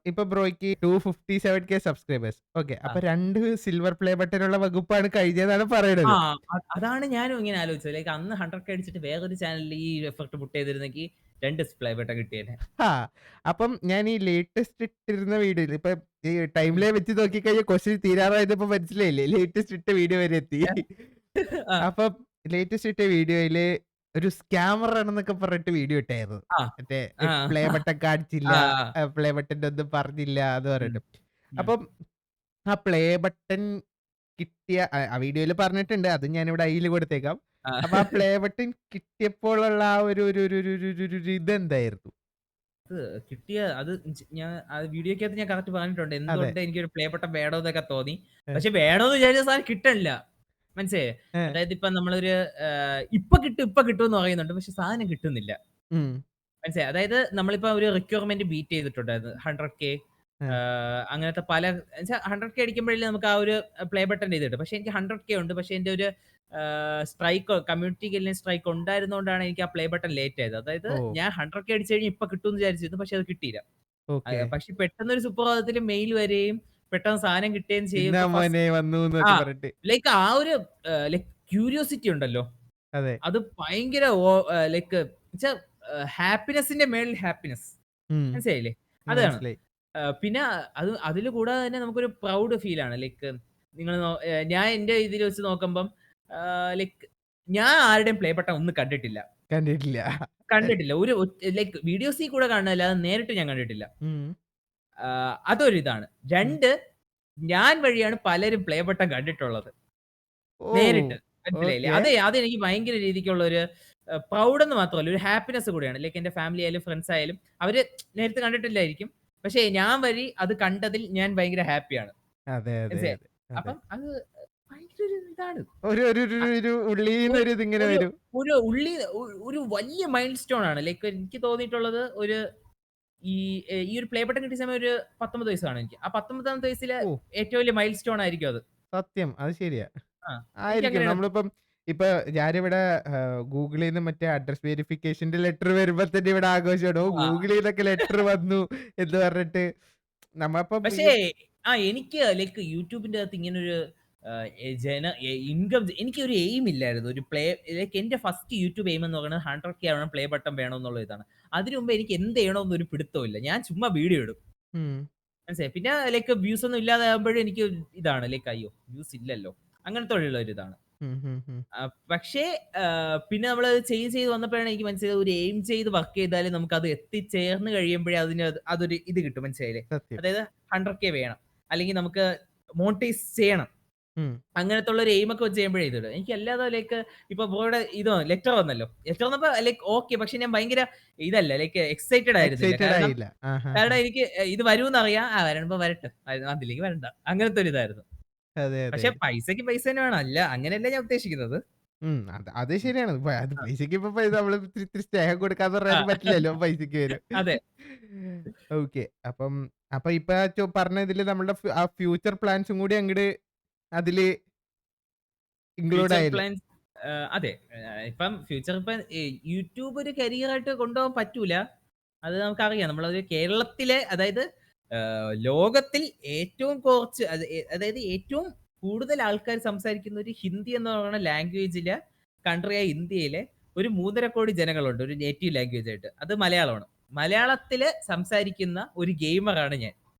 ഇപ്പൊ ബ്രോയ്ക്ക് 257K സബ്സ്ക്രൈബേഴ്സ്. ഓക്കെ. ആ. അപ്പൊ 2 സിൽവർ പ്ലേ ബട്ടനുള്ള വകുപ്പാണ് കഴിഞ്ഞതെന്നാണ് ആ പറയണത്. അതാണ് ഞാനും ഇങ്ങനെ ആലോചിച്ചത്. ലൈക്ക് അന്ന് 100K അടിച്ചിട്ട് വേറൊരു ചാനലിൽ ഈ എഫർട്ട് പുട്ട് ചെയ്തിരുന്നെങ്കിൽ 2 പ്ലേ ബട്ടൺ കിട്ടിയേനെ. ആ. അപ്പം ഞാൻ ഈ ലേറ്റസ്റ്റ് ഇട്ടിരുന്ന വീഡിയോയില് ഇപ്പൊ ഈ ടൈം ഉം. ലൈൻ വെച്ച് നോക്കിക്കഴിഞ്ഞാൽ ക്വസ്റ്റ്യൻ തീരാറായതിപ്പോ മനസ്സിലായില്ലേ? ലേറ്റസ്റ്റ് ഇട്ട വീഡിയോ വരെ എത്തി. ആ. അപ്പം ലേറ്റസ്റ്റ് ഇട്ട വീഡിയോയില് ഒരു സ്കാമർ ആണെന്നൊക്കെ പറഞ്ഞിട്ട് വീഡിയോ ഇട്ടായിരുന്നു. ആ. മറ്റേ ആ. പ്ലേ ബട്ടൺ കാണിച്ചില്ല, ആ. പ്ലേ ബട്ടന്റെ ഒന്നും പറഞ്ഞില്ല എന്ന് ഉം. പറഞ്ഞിട്ട്. ഉം. അപ്പം ആ പ്ലേ ബട്ടൺ കിട്ടിയ ആ വീഡിയോയില് പറഞ്ഞിട്ടുണ്ട്. അത് ഞാനിവിടെ അയില് കൊടുത്തേക്കാം. ആ. അപ്പൊ ആ പ്ലേ ബട്ടൺ കിട്ടിയപ്പോഴുള്ള ആ ഒരു ഒരു ഒരു ഒരു ഒരു ഒരു ഒരു ഇതെന്തായിരുന്നു? അത് കിട്ടിയ അത് ഞാൻ ആ വീഡിയോക്കകത്ത് ഞാൻ കറക്റ്റ് പറഞ്ഞിട്ടുണ്ട്. അതെ. എന്തുകൊണ്ട് എനിക്കൊരു പ്ലേ ബട്ടൺ വേണോന്നൊക്കെ തോന്നി. ഏഹ്. പക്ഷെ വേണോന്ന് വിചാരിച്ച സാധനം കിട്ടണില്ല. മനസ്സിലായോ? ഏഹ്. അതായത് ഇപ്പൊ നമ്മളൊരു ഇപ്പൊ കിട്ടും എന്ന് പറയുന്നുണ്ട്. പക്ഷെ സാധനം കിട്ടുന്നില്ല. ഉം. മനസ്സിലായോ? അതായത് നമ്മളിപ്പോ ഒരു റിക്വയർമെന്റ് ബീറ്റ് ചെയ്തിട്ടുണ്ടായിരുന്നു. 100K ഏഹ്. അങ്ങനത്തെ പല എന്നുവെച്ചാ 100K അടിക്കുമ്പോഴല്ലേ നമുക്ക് ആ ഒരു പ്ലേ ബട്ടൺ ഇത് കിട്ടും. പക്ഷെ എനിക്ക് 100K ഉണ്ട്. പക്ഷെ എന്റെ ഒരു സ്ട്രൈക്ക് കമ്മ്യൂണിറ്റി ഗൈഡ്ലൈൻ സ്ട്രൈക്ക് ഉണ്ടായിരുന്നോണ്ടാണ് എനിക്ക് ആ പ്ലേ ബട്ടൺ ലേറ്റ് ആയത്. അതായത് ഓഹ്! ഞാൻ 100K അടിച്ച് കഴിഞ്ഞ് ഇപ്പൊ കിട്ടുംന്ന് വിചാരിച്ചിരുന്നു. പക്ഷെ അത് കിട്ടിയില്ല. ഓക്കെ. പക്ഷെ പെട്ടെന്നൊരു സുപ്രഭാതത്തില് മെയിൽ വരികയും പെട്ടെന്ന് സാധനം കിട്ടുകയും ഇന്നാ ചെയ്യുമ്പോ മോനെ ആ വന്നൂന്നൊക്കെ പറഞ്ഞിട്ട്. ലൈക്ക് ആ ഒരു ലൈക്ക് ക്യൂരിയോസിറ്റി ഉണ്ടല്ലോ. അതെ. അത് ഭയങ്കര ലൈക്ക് ച്ചാ ഹാപ്പിനെസിന്റെ മേളിൽ ഹാപ്പിനെസ്. ഉം. മനസ്സിലായില്ലേ? അതാണ്. മനസ്സിലായി. പിന്നെ അതില് കൂടാതെ തന്നെ നമുക്കൊരു പ്രൗഡ് ഫീൽ ആണ്. ലൈക്ക് നിങ്ങൾ ഞാൻ എന്റെ ഇതിൽ വെച്ച് നോക്കുമ്പം ലൈക്ക് ഞാൻ ആരുടെയും പ്ലേ ബട്ടൺ ഒന്നും കണ്ടിട്ടില്ല. കണ്ടിട്ടില്ല. കണ്ടിട്ടില്ല. ഒരു ലൈക്ക് വീഡിയോസിൽ കൂടെ കാണുന്നതല്ലാതെ നേരിട്ട് ഞാൻ കണ്ടിട്ടില്ല. ഉം. അതൊരിതാണ്. ഉം. 2 ഞാൻ വഴിയാണ് പലരും പ്ലേ ബട്ടൺ കണ്ടിട്ടുള്ളത്. ഓഹ്! നേരിട്ട്. മനസ്സിലായില്ലേ? ഓക്കെ. അതെനിക്ക് ഭയങ്കര രീതിക്കുള്ള ഒരു പ്രൗഡ് എന്ന് മാത്രമല്ല ഒരു ഹാപ്പിനെസ് കൂടിയാണ്. ലൈക്ക് എന്റെ ഫാമിലി ആയാലും ഫ്രണ്ട്സ് ആയാലും അവര് നേരിട്ട് കണ്ടിട്ടില്ലായിരിക്കും. പക്ഷേ ഞാൻ വഴി അത് കണ്ടതിൽ ഞാൻ ഭയങ്കര ഹാപ്പിയാണ്. അതെ, അതെ, മനസ്സിലായോ? അതെ. അതെ. അപ്പം അത് ഭയങ്കര ഒരു ഇതാണ്. ഒരു ഒരു ഒരു അ ഒരു ഉള്ളീന്നൊരു ഇതിങ്ങനെ ഒരു വരും. ഒരു ഉള്ളി ഒരു വലിയ മൈൽഡ് സ്റ്റോൺ ആണ്. ലൈക്ക് എനിക്ക് തോന്നിയിട്ടുള്ളത് ഒരു ഈ ഈ ഒരു പ്ലേ ബട്ടൺ കിട്ടിയ സമയം ഒരു 19 വയസ്സാണ് എനിക്ക്. ആ 19ാമത്തെ വയസ്സിലെ ഓഹ്! ഏറ്റവും വലിയ മൈൽഡ് സ്റ്റോൺ ആയിരിക്കും അത്. സത്യം. അത് ശരിയാ. ആ. ആയിരിക്കും. എനിക്കങ്ങനെയാണ്. നമ്മളിപ്പം ഇപ്പൊ ഞാനിവിടെ ഗൂഗിളീന്ന് മറ്റേ അഡ്രസ് വെരിഫിക്കേഷന്റെ ലെറ്റർ വരുമ്പോ തന്നെ ഇവിടെ ആഘോഷമാണ്. ഓ ആ. ഗൂഗിളീന്നൊക്കെ ലെറ്റർ വന്നു എന്ന് പറഞ്ഞിട്ട് നമ്മപ്പം പക്ഷേ എനിക്ക് ലൈക്ക് യൂട്യൂബിന്റെ അകത്ത് ഇങ്ങനൊരു ഇൻകം എനിക്കൊരു എയിം ഇല്ലായിരുന്നു. ഒരു ലൈക്ക് എന്റെ ഫസ്റ്റ് യൂട്യൂബ് എയിം എന്ന് പറയുന്നത് 100K ആവണം, പ്ലേ ബട്ടൺ വേണം എന്നുള്ള ഇതാണ്. അതിനു മുമ്പ് എനിക്ക് എന്ത് ചെയ്യണമെന്ന് ഒരു പിടുത്തവുമില്ല. ഞാൻ ചുമ്മാ വീഡിയോ ഇടും. ഉം. മനസ്സിലായോ? പിന്നെ ലൈക്ക് വ്യൂസ് ഒന്നും ഇല്ലാതാകുമ്പോഴും എനിക്ക് ഇതാണ് ലൈക്ക് അയ്യോ വ്യൂസ് ഇല്ലല്ലോ. അങ്ങനത്തെ ഉള്ള ഒരു ഇതാണ്. ഉം. ഉം. ഉം. പക്ഷേ പിന്നെ നമ്മളത് ചെയ്ത് വന്നപ്പോഴാണ് എനിക്ക് മനസ്സിലായത് ഒരു എയിം ചെയ്ത് വർക്ക് ചെയ്താലേ നമുക്കത് എത്തിച്ചേർന്ന് കഴിയുമ്പോഴേ അതൊരു ഇത് കിട്ടും. മനസ്സിലായില്ലേ? സത്യം. അതായത് 100K വേണം. അല്ലെങ്കിൽ നമുക്ക് മോണിറ്റൈസ് ചെയ്യണം. ഉം. അങ്ങനത്തെ ഉള്ള ഒരു എയിം ഒക്കെ വെച്ച് ചെയ്യുമ്പോഴേ ഇത് എനിക്ക് അല്ലാതെ ലൈക്ക് ഇപ്പൊ ബ്രോയുടെ ഇതോ ലെറ്റർ വന്നല്ലോ. ലെറ്റർ വന്നപ്പോ ലൈക്ക് ഓക്കെ. പക്ഷെ ഞാൻ ഭയങ്കര ഇതല്ല ലൈക്ക് എക്സൈറ്റഡ് ആയിരുന്നില്ല. എക്സൈറ്റഡ് കാരണം ആയില്ല. ആഹാഹാ. കാരണം എനിക്ക് ഇത് വരൂന്നറിയാം. വരുമ്പോ വരട്ടെ. അതിലേക്ക് വരണ്ട. അങ്ങനത്തെ ഒരു ഇതായിരുന്നു. അതെ, അതെ, പക്ഷെ അതെ. പൈസക്ക് പൈസ തന്നെ വേണം. അങ്ങനെയല്ല ഞാൻ ഉദ്ദേശിക്കുന്നത്. അത് ശരിയാണ്. അത് ആ. പൈസയ്ക്ക് ഇപ്പൊ നമ്മള് ഇത്തിരി ഇത്തിരി സ്നേഹം കൊടുക്കാന്ന് ആ. പറയാനും പറ്റില്ലല്ലോ പൈസയ്ക്ക് വരും. അതെ. ഓക്കെ. അപ്പൊ ഇപ്പൊ പറഞ്ഞ ഇതില് നമ്മളുടെ ആ ഫ്യൂച്ചർ പ്ലാൻസും കൂടി അങ്ങട് അതില് ഇൻക്ലൂഡ് ഫ്യൂച്ചർ ആയില്ലേ? പ്ലാൻസ് അതെ. ഇപ്പം ഫ്യൂച്ചർ ഇപ്പം യൂട്യൂബ് ഒരു കരിയറായിട്ട് കൊണ്ടുപോകാൻ പറ്റൂല. അത് നമുക്കറിയാം. നമ്മളൊരു കേരളത്തിലെ അതായത് ലോകത്തിൽ ഏറ്റവും കുറച്ച് അതായത് ഏറ്റവും കൂടുതൽ ആൾക്കാർ സംസാരിക്കുന്ന ഒരു ഹിന്ദി എന്ന് പറയുന്ന ലാംഗ്വേജിലെ കൺട്രിയായ ഇന്ത്യയിലെ ഒരു 3,50,00,000 ജനങ്ങളുണ്ട്. ഒരു നേറ്റീവ് ലാംഗ്വേജ് ആയിട്ട്. അത് മലയാളമാണ്. മലയാളത്തില് സംസാരിക്കുന്ന ഒരു ഗെയിമറാണ് ഞാൻ.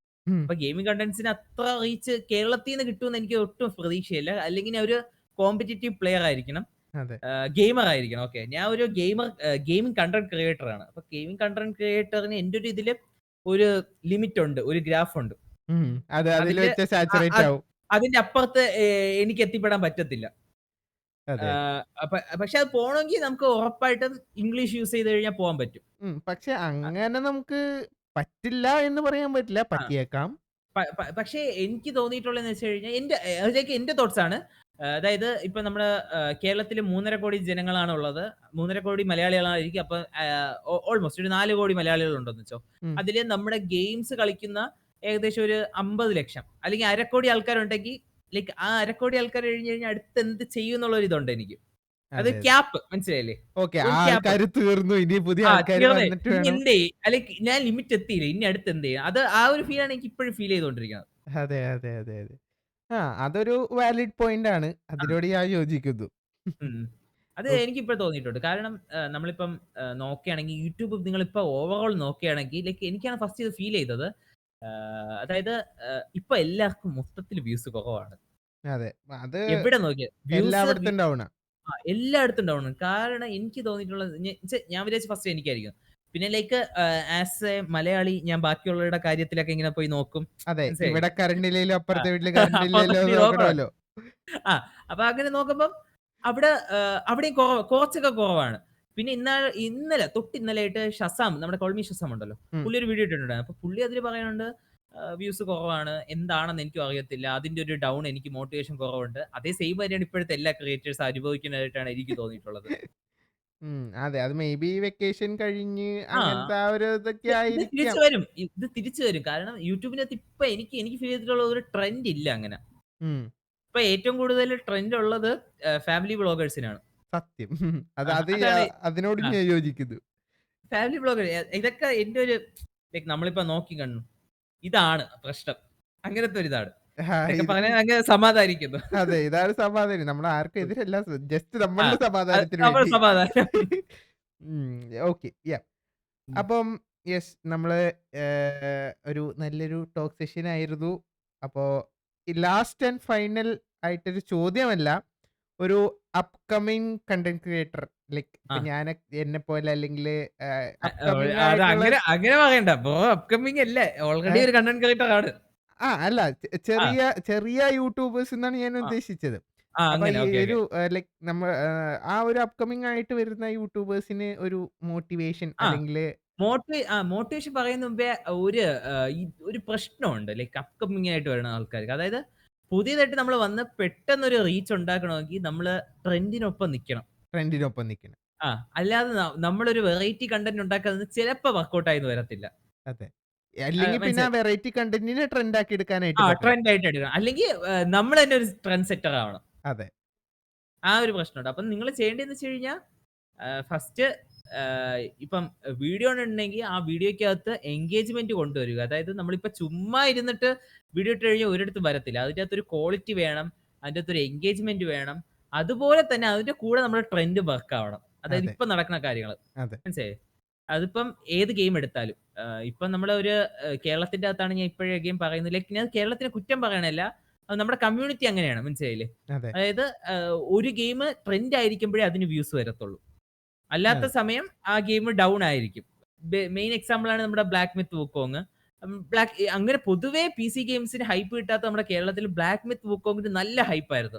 ഉം. അപ്പൊ ഗെയിമിംഗ് കണ്ടന്റ്സിന് അത്ര റീച്ച് കേരളത്തിൽ നിന്ന് കിട്ടുമെന്ന് എനിക്ക് ഒട്ടും പ്രതീക്ഷയില്ല. അല്ലെങ്കിൽ ഞാൻ ഒരു കോമ്പറ്റിറ്റീവ് പ്ലെയർ ആയിരിക്കണം. അതെ. ഗെയിമർ ആയിരിക്കണം. ഓക്കെ. ഞാൻ ഒരു ഗെയിമിംഗ് കണ്ടന്റ് ക്രിയേറ്റർ ആണ്. അപ്പൊ ഗെയിമിംഗ് കണ്ടന്റ് ക്രിയേറ്ററിന് എന്റെ ഒരു ഇതില് ഒരു ലിമിറ്റ് ഉണ്ട്. ഒരു ഗ്രാഫ് ഉണ്ട്. ഉം. അതില് അതില് വെച്ച അ സാച്ചുറേറ്റ് അത് ആവും. അതിന്റെ അപ്പുറത്ത് എനിക്ക് എത്തിപ്പെടാൻ പറ്റത്തില്ല. അതെ, അതെ. പക്ഷെ അത് പോണമെങ്കിൽ നമുക്ക് ഉറപ്പായിട്ടും ഇംഗ്ലീഷ് യൂസ് ചെയ്ത് കഴിഞ്ഞാൽ പോകാൻ പറ്റും. പക്ഷെ അ അങ്ങനെ നമുക്ക് പറ്റില്ല എന്ന് പറയാൻ പറ്റില്ല. ആ. പറ്റിയേക്കാം. പക്ഷേ എനിക്ക് തോന്നിയിട്ടുള്ളതെന്ന് വെച്ച് കഴിഞ്ഞാൽ അതിലേക്ക് എന്റെ തോട്ട്സ് ആണ്. അതായത് ഇപ്പൊ നമ്മുടെ കേരളത്തില് 3,50,00,000 ജനങ്ങളാണ് ഉള്ളത്. 3,50,00,000 മലയാളികളായിരിക്കും. അപ്പൊ ഓൾമോസ്റ്റ് ഒരു 4,00,00,000 മലയാളികൾ ഉണ്ടെന്ന് വെച്ചോ. ഉം. അതില് നമ്മുടെ ഗെയിംസ് കളിക്കുന്ന ഏകദേശം ഒരു 50,00,000 അല്ലെങ്കിൽ 1,00,00,000 ആൾക്കാരുണ്ടെങ്കിൽ ലൈക്ക് ആ 1,00,00,000 ആൾക്കാർ കഴിഞ്ഞ് കഴിഞ്ഞാൽ അടുത്ത് എന്ത് ചെയ്യും എന്നുള്ള ഒരു ഇതുണ്ട് എനിക്ക്. അത് അതെ, അതെ. ക്യാപ്പ് മനസ്സിലായില്ലേ? ഓക്കെ. ആ ഒരു ക്യാപ്പ്. ആൾക്കാര് തീർന്നു. ഇനി പുതിയ ആ ആൾക്കാര് തീർന്നേ. വന്നിട്ട് ഇനി വേണം. എന്തേ? അല്ലെങ്കിൽ ഞാൻ ലിമിറ്റ് എത്തിയില്ലേ. ഇനി അടുത്ത് എന്ത് ചെയ്യും? അത് ആ ഒരു ഫീലാണ് എനിക്ക് ഇപ്പോഴും ഫീൽ ചെയ്തുകൊണ്ടിരിക്കുന്നത്. അതെ, അതെ, അതെ, അതെ. അതൊരു വാലിഡ് പോയിന്റ് ആണ്. ആ. അതിനോട് ഞാൻ യോജിക്കുന്നു. ഉം. അത് ഓക്കെ. എനിക്കിപ്പോ തോന്നിയിട്ടുണ്ട്. കാരണം നമ്മളിപ്പം നോക്കുകയാണെങ്കിൽ യൂട്യൂബ് നിങ്ങളിപ്പോ ഓവറോൾ നോക്കുകയാണെങ്കിൽ ലൈക്ക് എനിക്കാണ് ഫസ്റ്റ് ഇത് ഫീൽ ചെയ്തത്. അതായത് ഇപ്പൊ എല്ലാവർക്കും മൊത്തത്തിൽ വ്യൂസ് കുറവാണ്. അതെ. അത് എവിടെ നോക്കിയാലും വ്യൂസ് എല്ലായിടത്തും ഡൗണാ. എല്ലായിടത്തും ഡൗൺ ആണ്. കാരണം എനിക്ക് തോന്നിയിട്ടുള്ളത് ഞാൻ വിചാരിച്ചു ഫസ്റ്റ് എനിക്കായിരിക്കും. പിന്നെ ലൈക്ക് ആസ് എ മലയാളി ഞാൻ ബാക്കിയുള്ളവരുടെ കാര്യത്തിലൊക്കെ ഇങ്ങനെ പോയി നോക്കും. അതെ. മനസ്സിലായില്ലേ? ഇവിടെ കറണ്ട് ഇല്ലേലും ആ. അപ്പുറത്തെ വീട്ടില് കറണ്ട് അപ്പുറത്തെ ഇല്ലല്ലോ എന്ന് വീട്ടിൽ നോക്കണം. നോക്കണമല്ലോ. ആ. അപ്പൊ അങ്ങനെ നോക്കുമ്പം അവിടെ അവിടെയും കുറച്ചൊക്കെ കുറവാണ്. പിന്നെ ഇന്നലെ തൊട്ടിന്നലെയായിട്ട് ഷസാം നമ്മുടെ കോൾമി ഷസാം ഉണ്ടല്ലോ. ഉം. പുള്ളി ഒരു വീഡിയോ ഇട്ടിട്ടുണ്ടായിരുന്നു. അപ്പൊ പുള്ളി അതില് പറയുന്നുണ്ട് വ്യൂസ് കുറവാണ്. എന്താണെന്ന് എനിക്കും അറിയത്തില്ല. അതിന്റെ ഒരു ഡൗൺ എനിക്ക് മോട്ടിവേഷൻ കുറവുണ്ട്. അതേ സെയിം കാര്യമാണ് ഇപ്പോഴത്തെ എല്ലാ ക്രിയേറ്റേഴ്സും അനുഭവിക്കുന്നതായിട്ടാണ് എനിക്ക് തോന്നിയിട്ടുള്ളത്. അതെ. അത് മെയ്ബി വെക്കേഷൻ കഴിഞ്ഞ് ആ. അങ്ങനത്തെ ആ ഒരു ഇതൊക്കെ ഇത് തിരിച്ചു ആയിരിക്കാം. വരും. ഇത് തിരിച്ചു വരും. കാരണം യൂട്യൂബിനകത്ത് ഇപ്പൊ എനിക്ക് ഫീൽ ചെയ്തിട്ടുള്ള ഒരു ട്രെൻഡ് ഇല്ല അങ്ങനെ. ഉം. ഇപ്പൊ ഏറ്റവും കൂടുതൽ ട്രെൻഡ് ഉള്ളത് ഫാമിലി വ്ലോഗേഴ്സിനാണ്. സത്യം. ആ അതാണ്. അതിനോട് ആ. ഞാൻ യോജിക്കുന്നു. ഫാമിലി വ്ലോഗർ ഇതൊക്കെ എന്റെ ഒരു ലൈക് നമ്മളിപ്പോ നോക്കി കണ്ടു. ഇതാണ് പ്രശ്നം. അങ്ങനത്തെ ഒരു ഇതാണ്. ഇതൊക്കെ ഇത് പറഞ്ഞാൽ അങ്ങ് സമാധാനിക്കുന്നു. അതെ. ഇതാണ് സമാധാനം. നമ്മൾ ആർക്കും എതിരല്ല. ജസ്റ്റ് ആ. നമ്മളുടെ സമാധാനത്തിന് നമ്മുടെ വേണ്ടി. സമാധാനം. ഉം. ഓക്കെ. ഉം. അപ്പം നമ്മള് ഒരു നല്ലൊരു ടോക്ക് സെഷൻ ആയിരുന്നു. അപ്പോ ലാസ്റ്റ് ആൻഡ് ഫൈനൽ ആയിട്ടൊരു ചോദ്യമല്ല. ഒരു അപ്കമിങ് കണ്ടന്റ് ക്രിയേറ്റർ ലൈക്ക് ആ. ഇപ്പൊ എന്നെപ്പോലെ അല്ലെങ്കില് അപ്കമിങ് അത് ആയിട്ടുള്ള അങ്ങനെ അങ്ങനെ പറയണ്ട. ബ്രോ അപ്കമിങ് അല്ലേ. ഓൾറെഡി ഏഹ് ഒരു കണ്ടന്റ് ക്രിയേറ്റർ ആണ്. അല്ല ആ. ചെറിയ ചെറിയ യൂട്യൂബേഴ്സ് എന്നാണ് ഞാൻ ആ. ഉദ്ദേശിച്ചത്. ആ അപ്പൊ അങ്ങനെ. ഈ ഓക്കെ, ഓക്കെ. ഒരു ലൈക്ക് ആ ഒരു അപ്കമിങ് ആയിട്ട് വരുന്ന യൂട്യൂബേഴ്സിന് ഒരു മോട്ടിവേഷൻ ആ. അല്ലെങ്കില് മോട്ടിവേഷൻ പറയുന്ന മുമ്പേ ഒരു ഒരു പ്രശ്നമുണ്ട്. ലൈക്ക് അപ്കമിങ് ആയിട്ട് വരുന്ന ആൾക്കാർക്ക്. അതായത് പുതിയതായിട്ട് നമ്മൾ വന്ന് പെട്ടെന്നൊരു റീച്ച് ഉണ്ടാക്കണമെങ്കിൽ നമ്മള് ട്രെൻഡിനൊപ്പം നിക്കണം. ട്രെൻഡിനൊപ്പം നിക്കണം. ആ. അല്ലാതെ നമ്മളൊരു വെറൈറ്റി കണ്ടന്റ് ഉണ്ടാക്കുന്നത് ചിലപ്പോ വർക്കൗട്ട് ആയിന്ന് വരത്തില്ല. അതെ. അല്ലെങ്കിൽ പിന്നെ ആ മനസ്സിലായി. വെറൈറ്റി കണ്ടന്റിനെ ട്രെൻഡ് ആക്കി എടുക്കാനായിട്ട് ആ പറ്റണം. ട്രെൻഡ് ആയിട്ട് എടുക്കണം. അല്ലെങ്കിൽ നമ്മൾ തന്നെ ഒരു ട്രെൻഡ് സെറ്റർ ആവണം. അതെ. ആ ഒരു പ്രശ്നമുണ്ട്. അപ്പം നിങ്ങൾ ചെയ്യേണ്ടതെന്ന് വെച്ച് കഴിഞ്ഞാൽ ഫസ്റ്റ് ഇപ്പം വീഡിയോ ഉണ്ടെങ്കിൽ ആ വീഡിയോയ്ക്കകത്ത് എൻഗേജ്മെന്റ് കൊണ്ടുവരിക. അതായത് നമ്മളിപ്പോ ചുമ്മാ ഇരുന്നിട്ട് വീഡിയോ ഇട്ട് കഴിഞ്ഞാൽ ഒരിടത്തും വരത്തില്ല. അതിന്റെ അകത്തൊരു ക്വാളിറ്റി വേണം. അതിന്റെ അകത്തൊരു എൻഗേജ്മെന്റ് വേണം. അതുപോലെ തന്നെ അതിന്റെ കൂടെ നമ്മുടെ ട്രെൻഡ് വർക്ക് ആവണം. അതായത് അതെ. ഇപ്പൊ നടക്കുന്ന കാര്യങ്ങൾ. അതെ. മനസ്സിലായോ? അതിപ്പം ഏത് ഗെയിം എടുത്താലും. ഇപ്പം നമ്മള് ഒരു കേരളത്തിന്റെ അകത്താണ് ഞാൻ ഇപ്പഴേ ഗെയിം പറയുന്നത്. ലൈക്ക് ഞാൻ കേരളത്തിനെ കുറ്റം പറയണല്ല. അത് നമ്മുടെ കമ്മ്യൂണിറ്റി അങ്ങനെയാണ്. മനസ്സിലായില്ലേ? അതെ. അതായത് ഒരു ഗെയിം ട്രെൻഡ് ആയിരിക്കുമ്പോഴേ അതിന് വ്യൂസ് വരത്തുള്ളൂ. അല്ലാത്ത അതെ. സമയം ആ ഗെയിം ഡൗൺ ആയിരിക്കും. മെയിൻ എക്സാമ്പിൾ ആണ് നമ്മുടെ ബ്ലാക്ക് മിത്ത് വുക്കോങ്. അങ്ങനെ പൊതുവേ PC ഗെയിംസിന് ഹൈപ്പ് കിട്ടാത്ത നമ്മുടെ കേരളത്തിൽ ബ്ലാക്ക് മിത്ത് വുക്കോങ്ങിന് നല്ല ഹൈപ്പായിരുന്നു.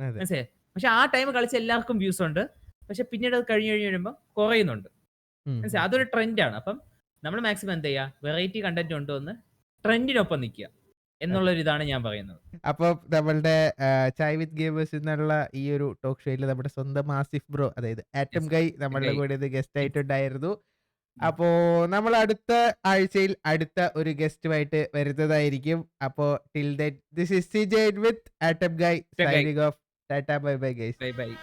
അതെ. മനസ്സിലായോ? പക്ഷെ ആ ടൈം കളിച്ച എല്ലാവർക്കും വ്യൂസ് ഉണ്ട്. പക്ഷെ പിന്നീട് അത് കഴിഞ്ഞ് വരുമ്പോ കുറയുന്നുണ്ട്. ഉം, ഉം, മനസ്സിലായോ? അതൊരു ട്രെൻഡാണ്. അപ്പം നമ്മൾ മാക്സിമം എന്ത് ചെയ്യുക? വെറൈറ്റി കണ്ടന്റ് കൊണ്ടുവന്ന് ട്രെൻഡിനൊപ്പം നിൽക്കുക അതെ. എന്നുള്ളൊരിതാണ് ഞാൻ പറയുന്നത്. അപ്പൊ നമ്മളുടെ ചായ് വിത്ത് ഗെയിമേഴ്സ് എന്നുള്ള ഈ ഒരു ടോക്ക് ഷോയിൽ നമ്മുടെ സ്വന്തം ആസിഫ് ബ്രോ, അതായത് ആറ്റം യെസ്. ഗൈ നമ്മളുടെ ഗൈ. കൂടെ ഗസ്റ്റ് ആയിട്ടുണ്ടായിരുന്നു. ഉം. അപ്പോ നമ്മൾ അടുത്ത ആഴ്ചയിൽ അടുത്ത ഒരു ഗസ്റ്റുമായിട്ട് വരുന്നതായിരിക്കും. അപ്പോ till then this is CJ with atom Guy Guy. Signing off. Tata bye bye guys. Bye bye.